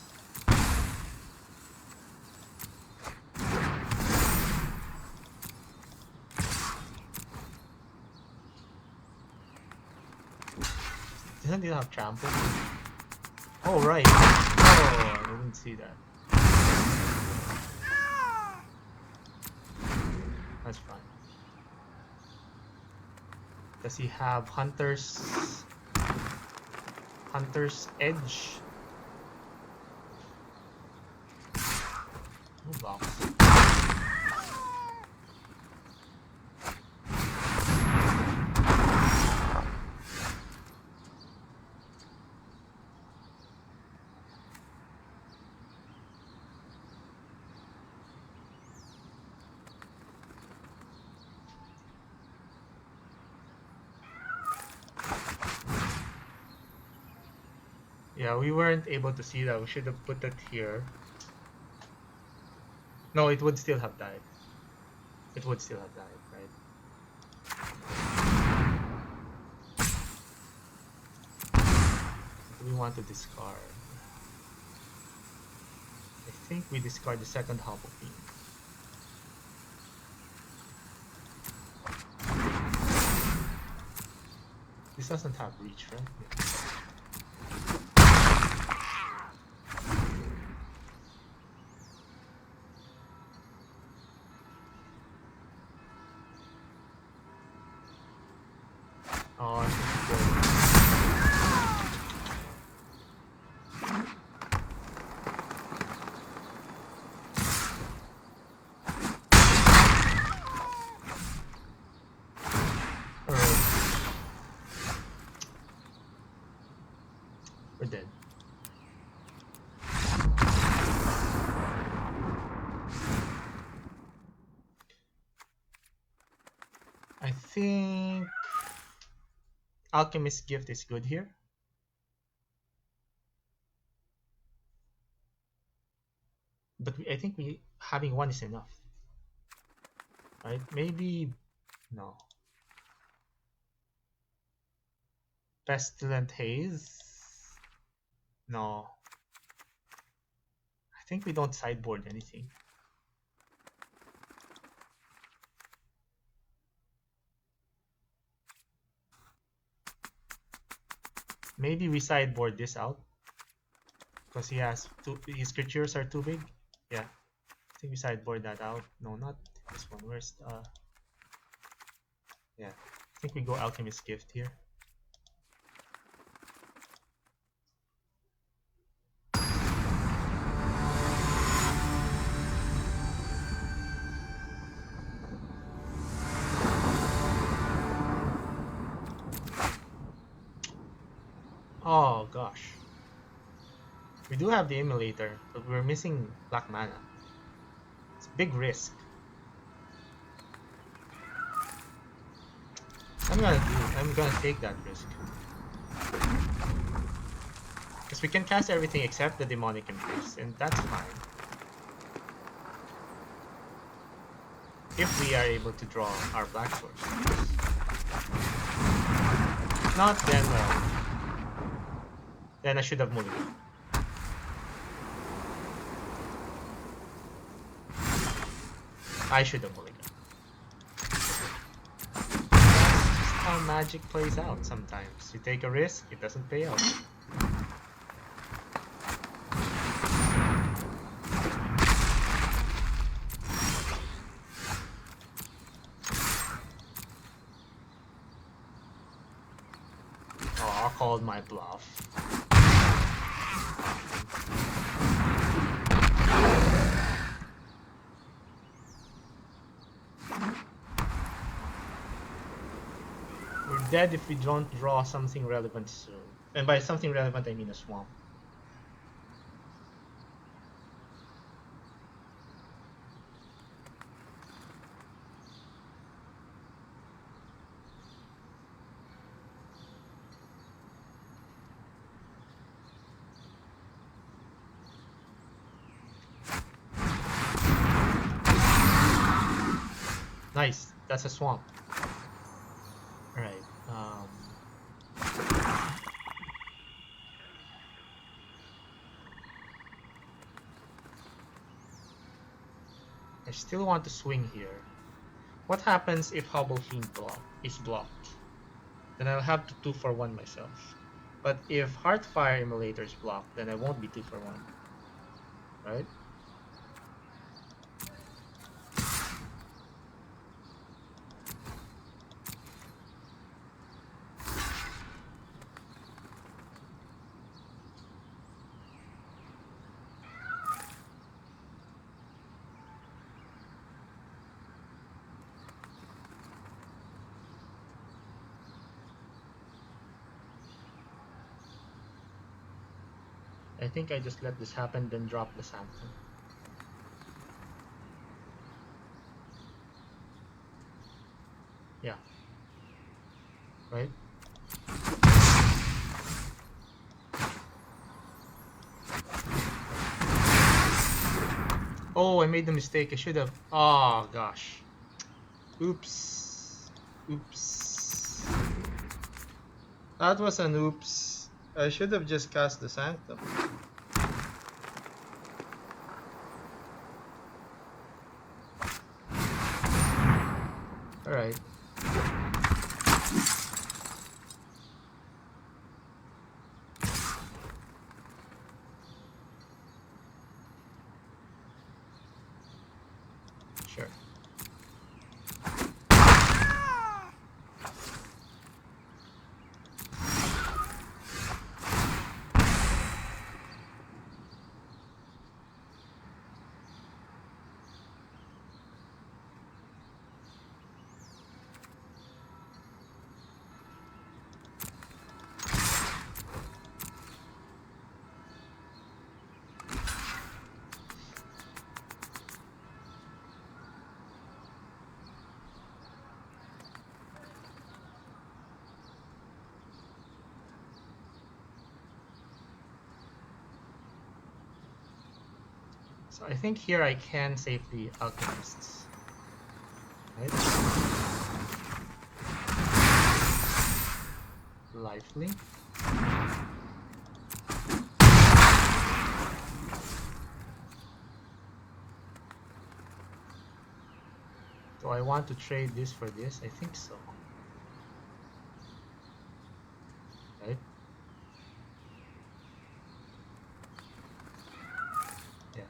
Speaker 1: Doesn't it have trample? Oh right. Oh, I didn't see that. That's fine. Does he have Hunter's Edge? No box. Yeah, we weren't able to see that. We should have put that here. No, it would still have died. It would still have died, right? Do we want to discard? I think we discard the second Hobble Fiend. This doesn't have reach, right? Yeah. Oh, I think Alright. We're dead. I think Alchemist's Gift is good here. But I think having one is enough. Right? Maybe no. Pestilent Haze? No. I think we don't sideboard anything. Maybe we sideboard this out. Because he has his creatures are too big. Yeah. I think we sideboard that out. No, not this one. Where's yeah. I think we go Alchemist's Gift here. Oh gosh. We do have the emulator, but we're missing black mana. It's a big risk. I'm gonna take that risk. Because we can cast everything except the demonic embrace, and that's fine. If we are able to draw our black source. If not, then I should have mulliganed. I should have mulliganed. That's just how magic plays out sometimes. You take a risk, it doesn't pay out. Oh, I called my bluff. We're dead if we don't draw something relevant soon. And by something relevant, I mean a swamp. Nice, that's a swamp. Alright, I still want to swing here. What happens if Hobble Fiend is blocked? Then I'll have to 2 for 1 myself. But if Heartfire Emulator is blocked, then I won't be 2 for 1. Right? I think I just let this happen, then drop the Sanctum. Yeah. Right? Oh, I made the mistake. I should have. Oh, gosh. Oops. Oops. That was an oops. I should have just cast the Sanctum. Alright. Sure. So I think here I can safely Alchemists. Right? Lively. Do I want to trade this for this? I think so. Right? Yeah.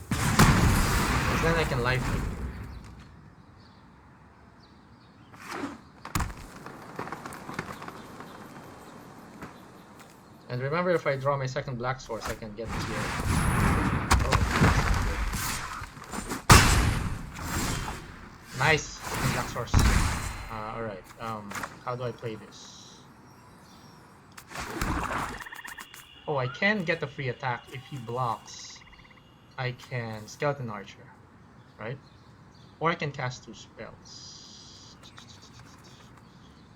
Speaker 1: Because then I can lively. And remember, if I draw my second black source, I can get here. Oh, nice! Black source. Alright, how do I play this? Oh, I can get a free attack if he blocks. I can Skeleton Archer, right? Or I can cast 2 spells.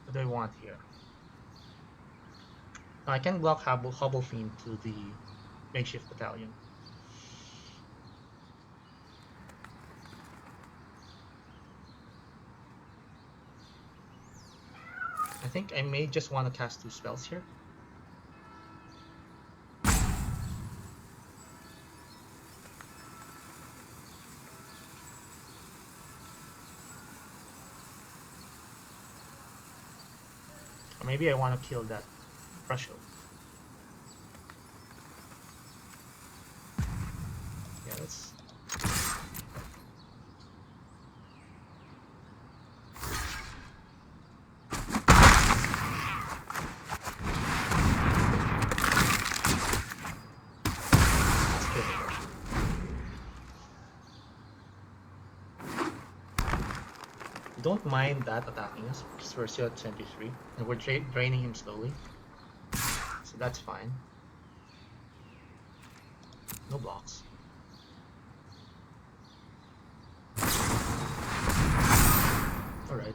Speaker 1: What do I want here? I can block Hobble Fiend to the Makeshift Battalion. I think I may just want to cast 2 spells here. Or maybe I want to kill that Threshold. Yeah, let's... Don't mind that attacking us because we're still at 23 and we're draining him slowly, so that's fine. No blocks. Alright.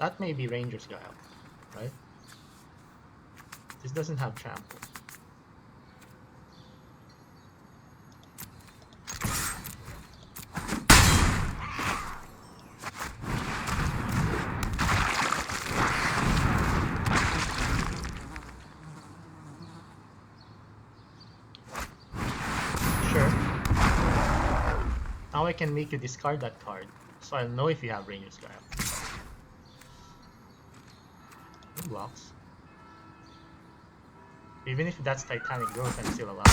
Speaker 1: That may be Ranger's Guile, right? This doesn't have trample. Sure. Now I can make you discard that card, so I'll know if you have Ranger's Guile. No blocks. Even if that's Titanic Growth, I'm still alive.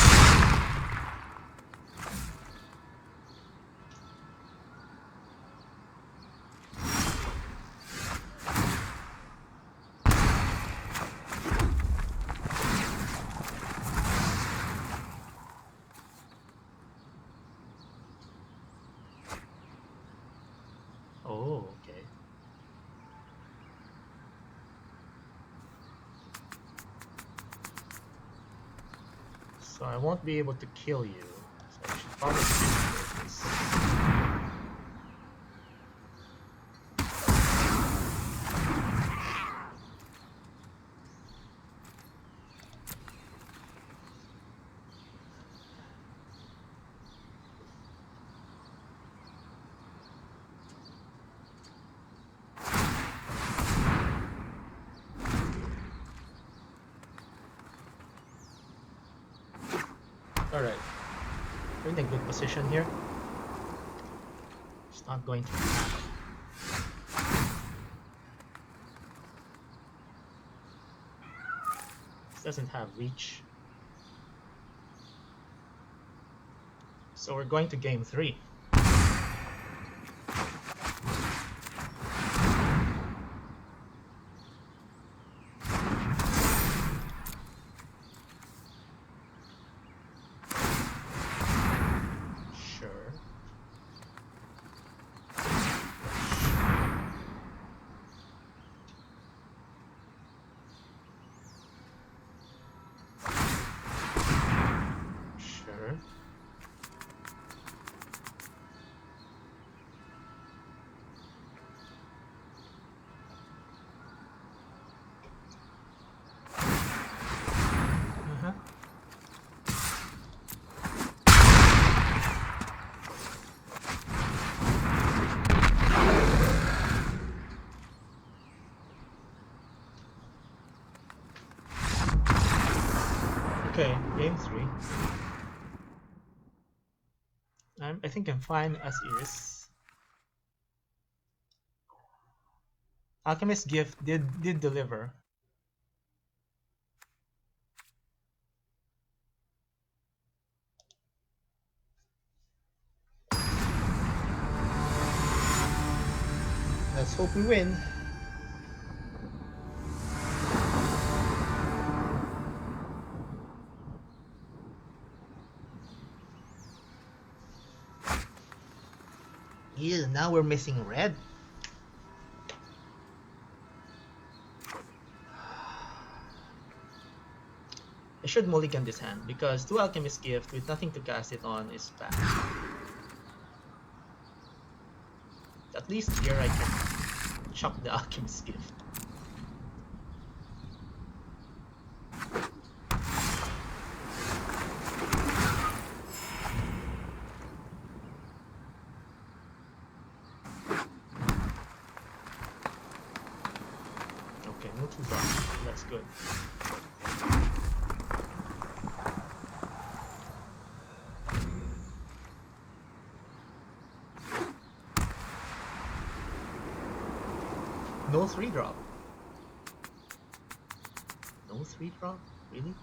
Speaker 1: Oh, okay. So I won't be able to kill you, so I should probably do this. Alright, we're in a good position here. It's not going to attack. This doesn't have reach. So we're going to game 3. Okay, game 3. I think I'm fine as is. Alchemist's Gift did deliver. hope we win. Yeah, now we're missing red. I should mulligan this hand because 2 Alchemist Gift with nothing to cast it on is bad. At least here I can chuck the Alchemist Gift. Okay, no 2 drops. That's good. No 3 drop. No 3 drop? Really?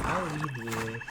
Speaker 1: I'll lead with...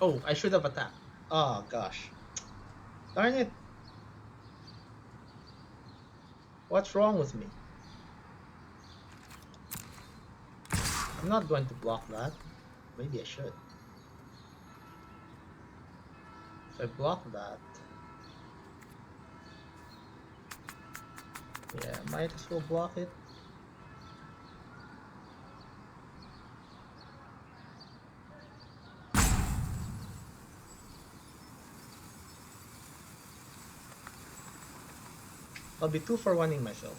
Speaker 1: Oh, I should have attacked. Oh gosh. Darn it. What's wrong with me? I'm not going to block that. Maybe I should. If I block that... Yeah, might as well block it. I'll be 2 for 1-ing myself.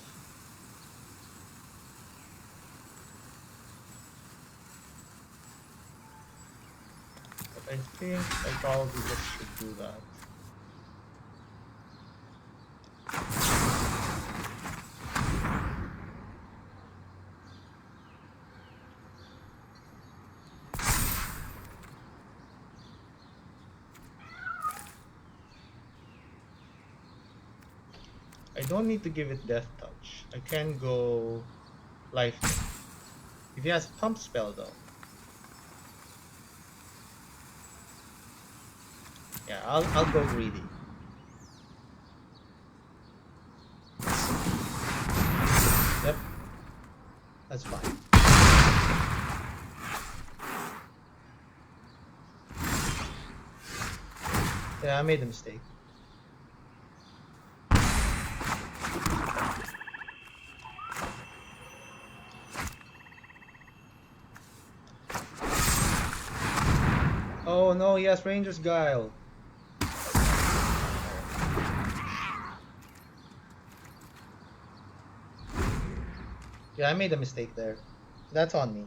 Speaker 1: But I think I probably just should do that. I don't need to give it Death Touch. I can go Life. If he has Pump Spell though. Yeah, I'll go greedy. Yep. That's fine. Yeah, I made a mistake. Oh no, he has Ranger's Guile. Yeah, I made a mistake there. That's on me.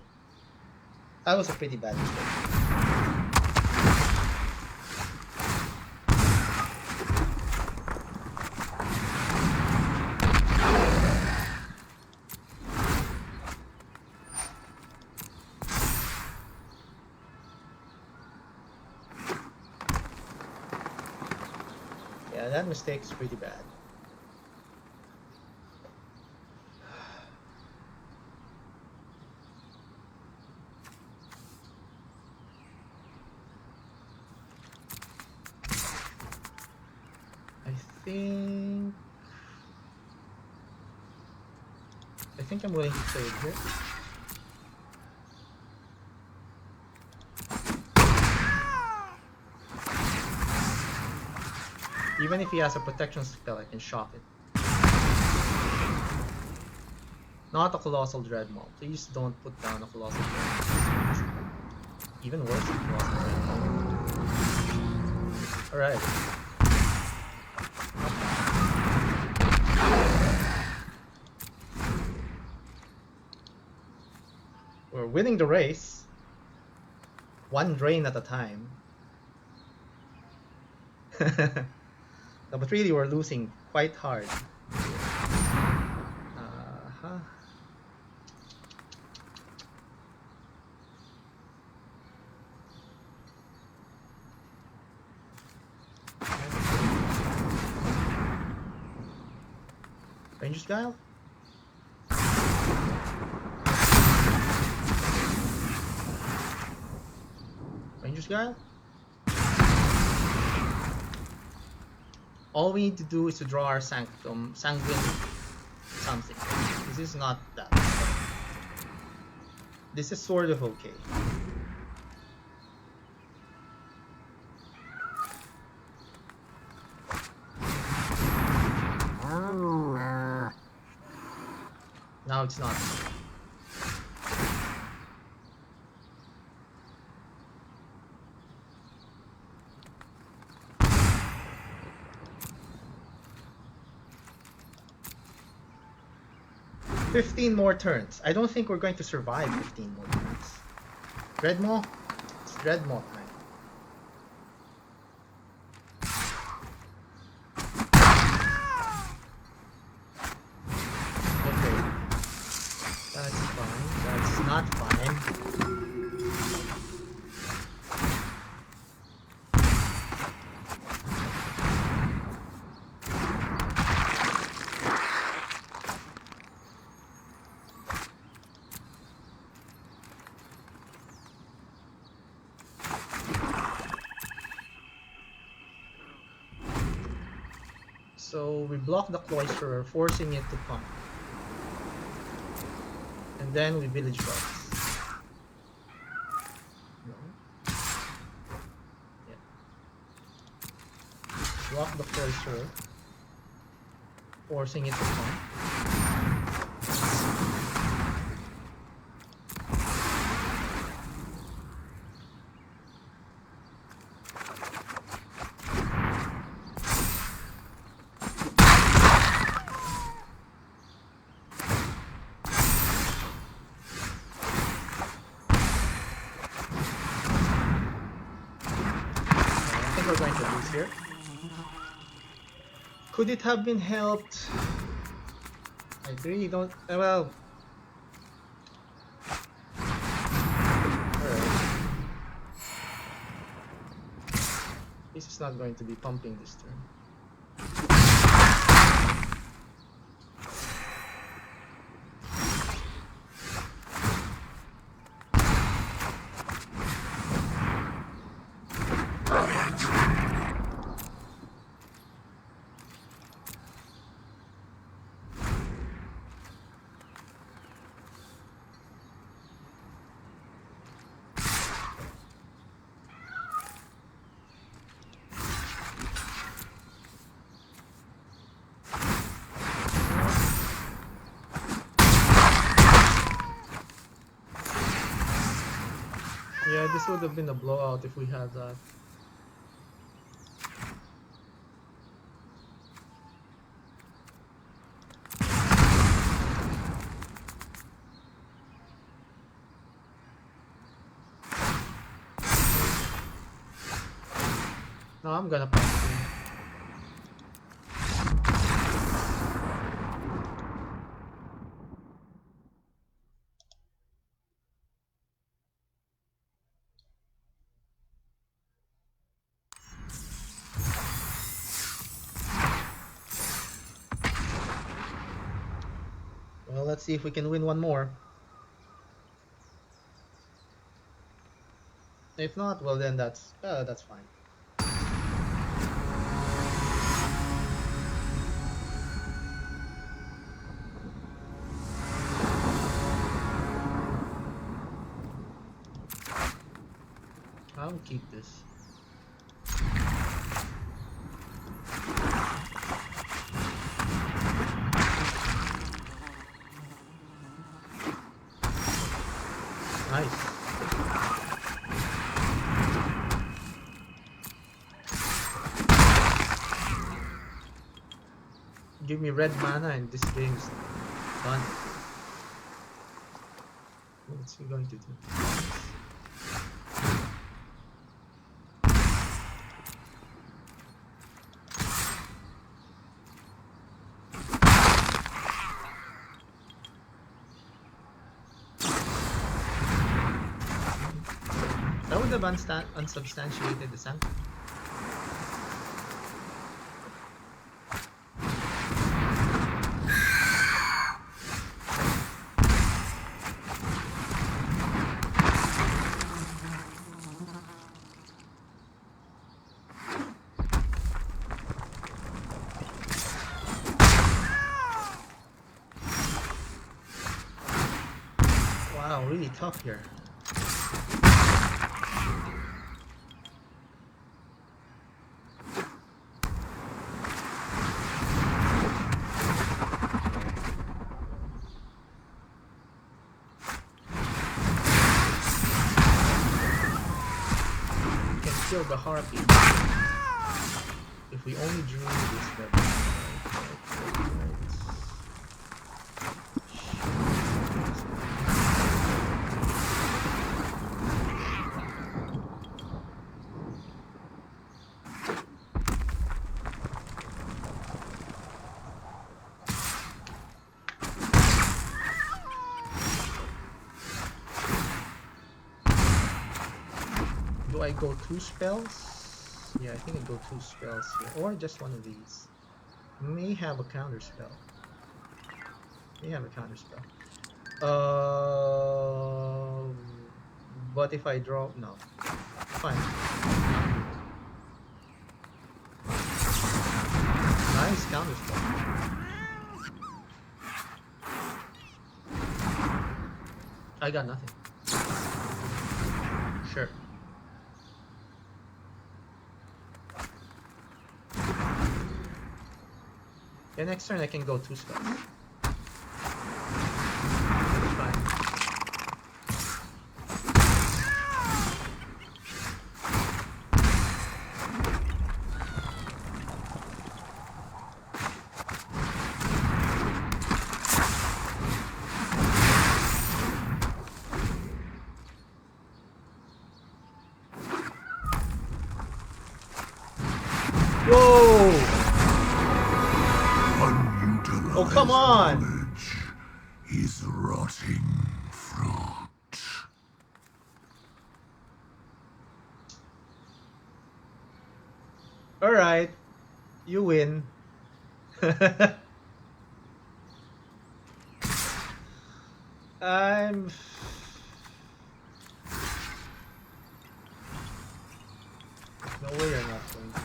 Speaker 1: That was a pretty bad mistake. Yeah, that mistake is pretty bad. I think I'm willing to trade here. Even if he has a protection spell, I can shock it. Not a Colossal Dreadmaw. Please don't put down a Colossal Dreadmaw. Even worse than Colossal Dreadmaw. Alright. We're winning the race. One drain at a time. No, but really we're losing quite hard. Uh-huh. Ranger's Guile? Ranger's Guile? All we need to do is to draw our Sanguine something. This is not that. This is sort of okay. Now it's not. "15 more turns." I don't think we're going to survive 15 more turns. Dreadmaw? It's Dreadmaw time. Okay. That's fine. That's not fine. So we block the Cloisterer, forcing it to pump. And then we Village Rocks. No. Yeah. Block the Cloisterer, forcing it to pump. We're going to lose here. Could it have been helped? I really don't. Well, alright. This is not going to be pumping this turn. Yeah, this would have been a blowout if we had that. No, I'm gonna pump it. Well, let's see if we can win one more. If not, well then that's fine. I'll keep this. Nice. Give me red mana and this game's done. What's he going to do? have unsubstantiated the sample. Wow, really tough here. Kill the harpy if we only drew this level. Do I go 2 spells? Yeah, I think I go 2 spells here, or just one of these. May have a counter spell. May have a counter spell. But if I draw, no, fine. Nice counter spell. I got nothing. Sure. Yeah, next turn I can go 2 spells. That's fine. Whoa! Oh, come on!
Speaker 2: Is rotting fruit.
Speaker 1: Alright, you win. I'm... No way you're not going to...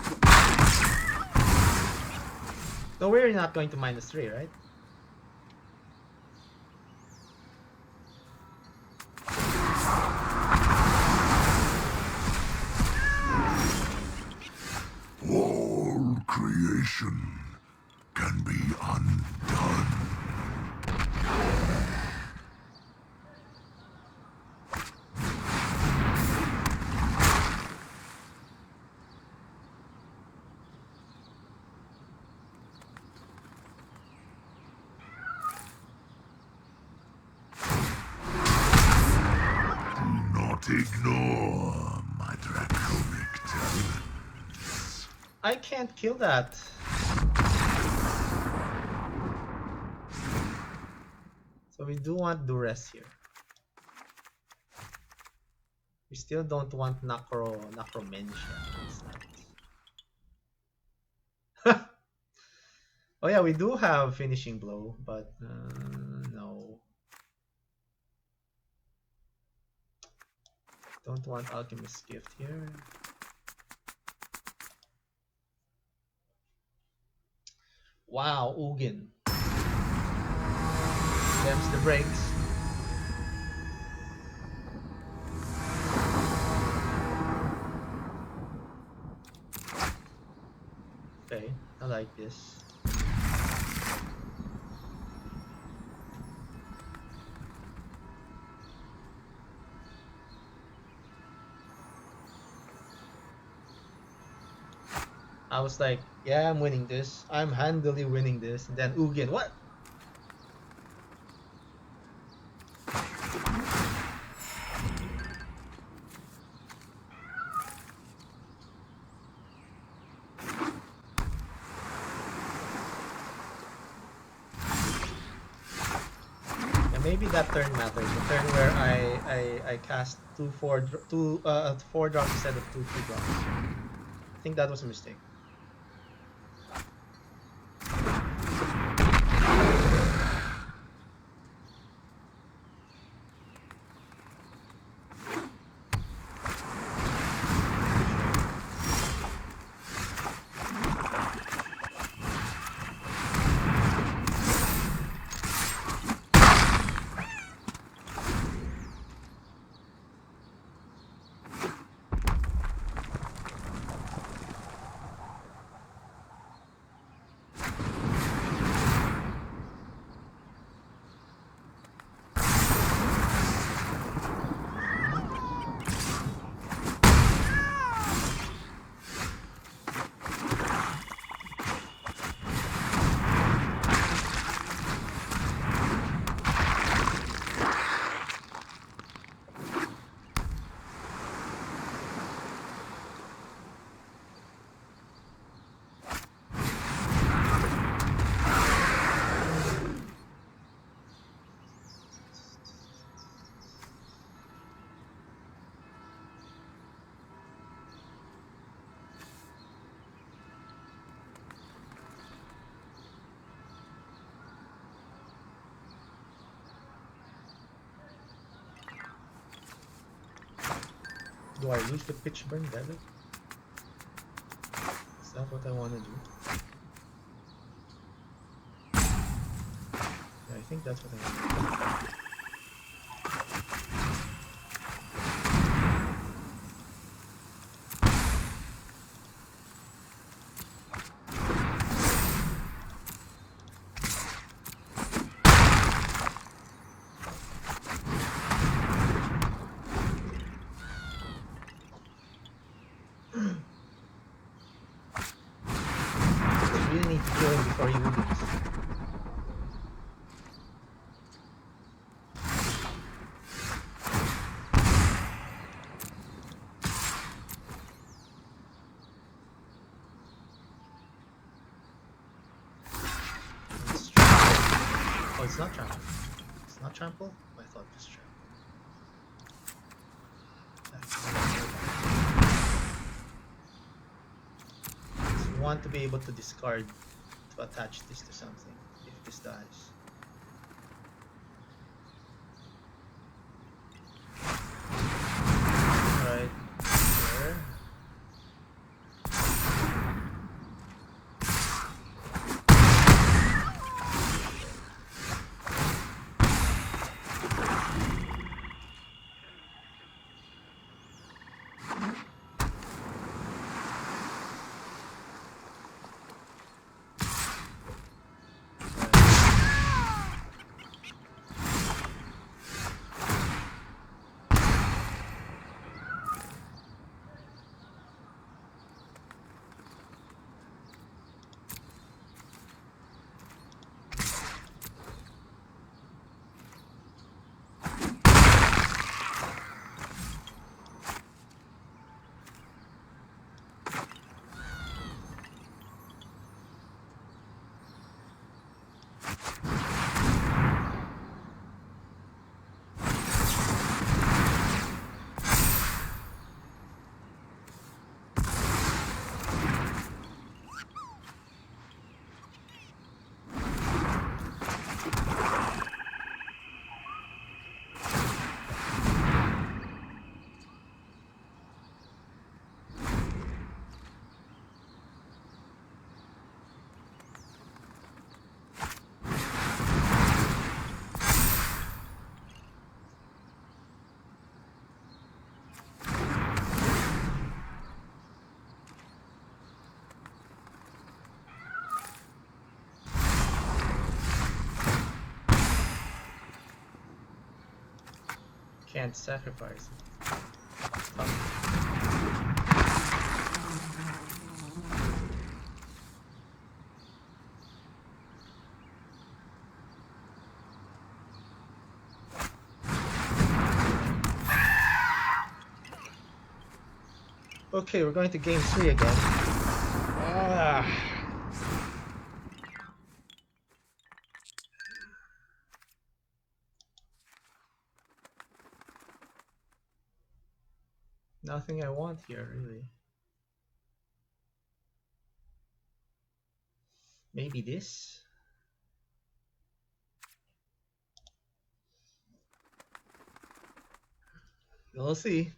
Speaker 1: No way you're not going to -3, right?
Speaker 2: All creation can be undone. Do not ignore my draconic talents.
Speaker 1: I can't kill that. So we do want duress here. We still don't want necromantia. Oh yeah, we do have finishing blow, but no. Don't want alchemist's gift here. Wow, Ugin. Stems the brakes. Okay, I like this. I was like, yeah, I'm winning this. I'm handily winning this. And then Ugin, what? maybe that turn matters. The turn where I cast 4 drops instead of 2 drops. I think that was a mistake. Do I lose the pitch burn debit? Is that what I want to do? Yeah, I think that's what I want to do. You really need to kill him before he moves. Oh, it's not trample. It's not trample? I thought it was trample. Just want to be able to discard to attach this to something if this dies. Alright, there. Can't sacrifice it. Okay, we're going to game 3 again. Ah. Nothing I want here, really. Maybe this? We'll see.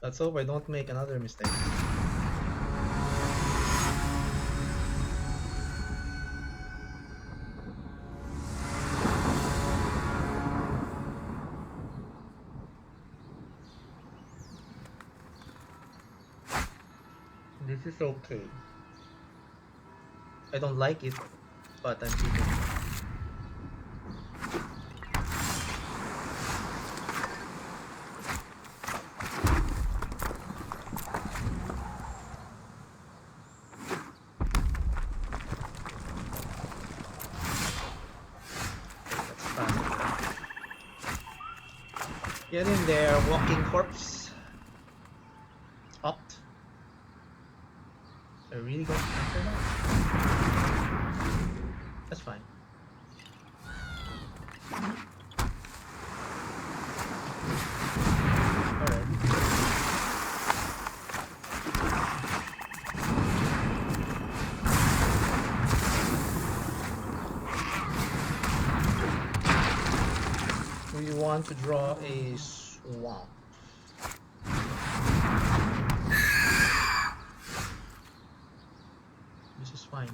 Speaker 1: Let's hope I don't make another mistake. This is okay. I don't like it, but I'm keeping it. That's fast. Get in there, walking corpse. Opt. I really going to enter that? That's fine. Alright. We want to draw a swamp. This is fine too.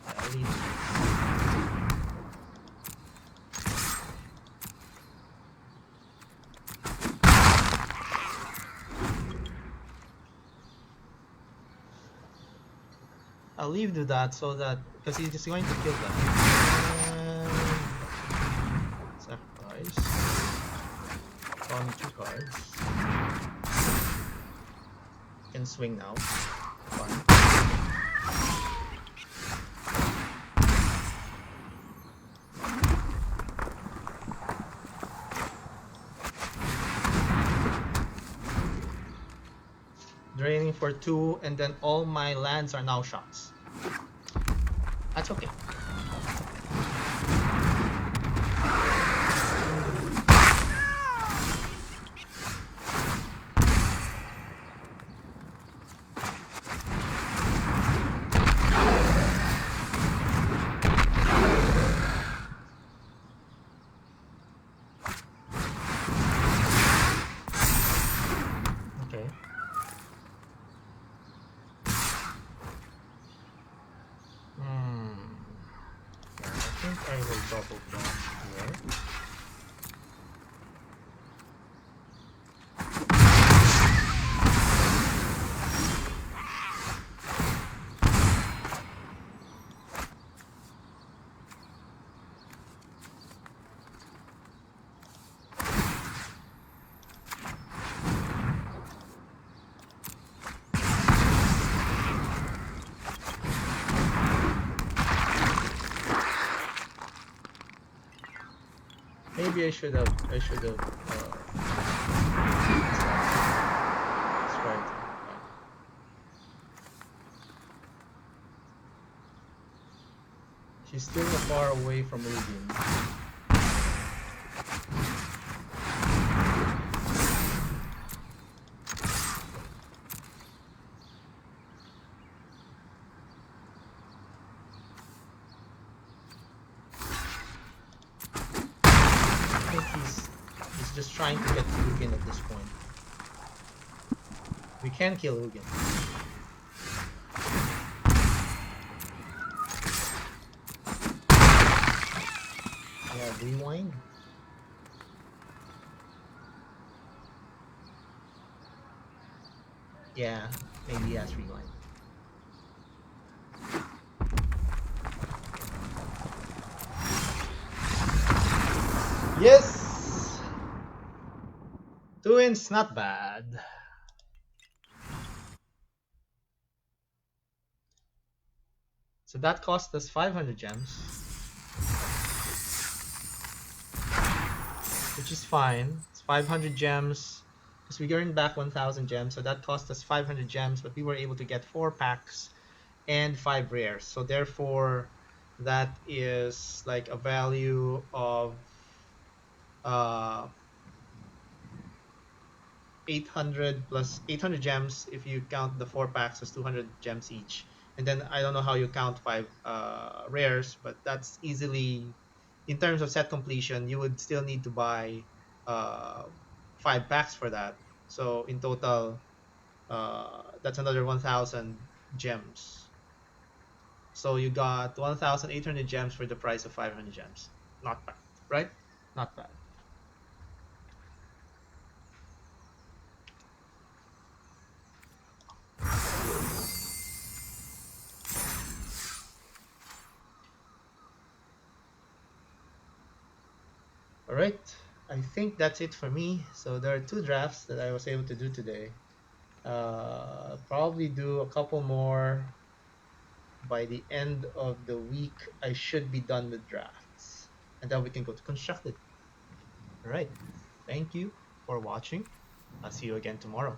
Speaker 1: I'll leave it. I'll leave to that so that because he's just going to kill them. Sacrifice. On 2 cards. Can swing now. Fine. Draining for 2, and then all my lands are now shots. That's okay. Okay. Yeah, I think I will double down here. Maybe I should have. That's right. She's still far away from Rubian. He's just trying to get Ugin at this point. We can kill Ugin. Yeah, rewind. Yeah, maybe he has rewind. Yes! 2 wins, not bad. So that cost us 500 gems. Which is fine. It's 500 gems. because we earned back 1,000 gems, so that cost us 500 gems, but we were able to get 4 packs and 5 rares. So therefore, that is like a value of uh 800 plus 800 gems if you count the 4 packs as 200 gems each. And then I don't know how you count 5 rares, but that's easily, in terms of set completion, you would still need to buy uh 5 packs for that. So in total, that's another 1,000 gems. So you got 1,800 gems for the price of 500 gems. Not bad, right? Not bad. All right. I think that's it for me. So there are 2 drafts that I was able to do today. Probably do a couple more by the end of the week. I should be done with drafts, and then we can go to constructed. All right. Thank you for watching. I'll see you again tomorrow.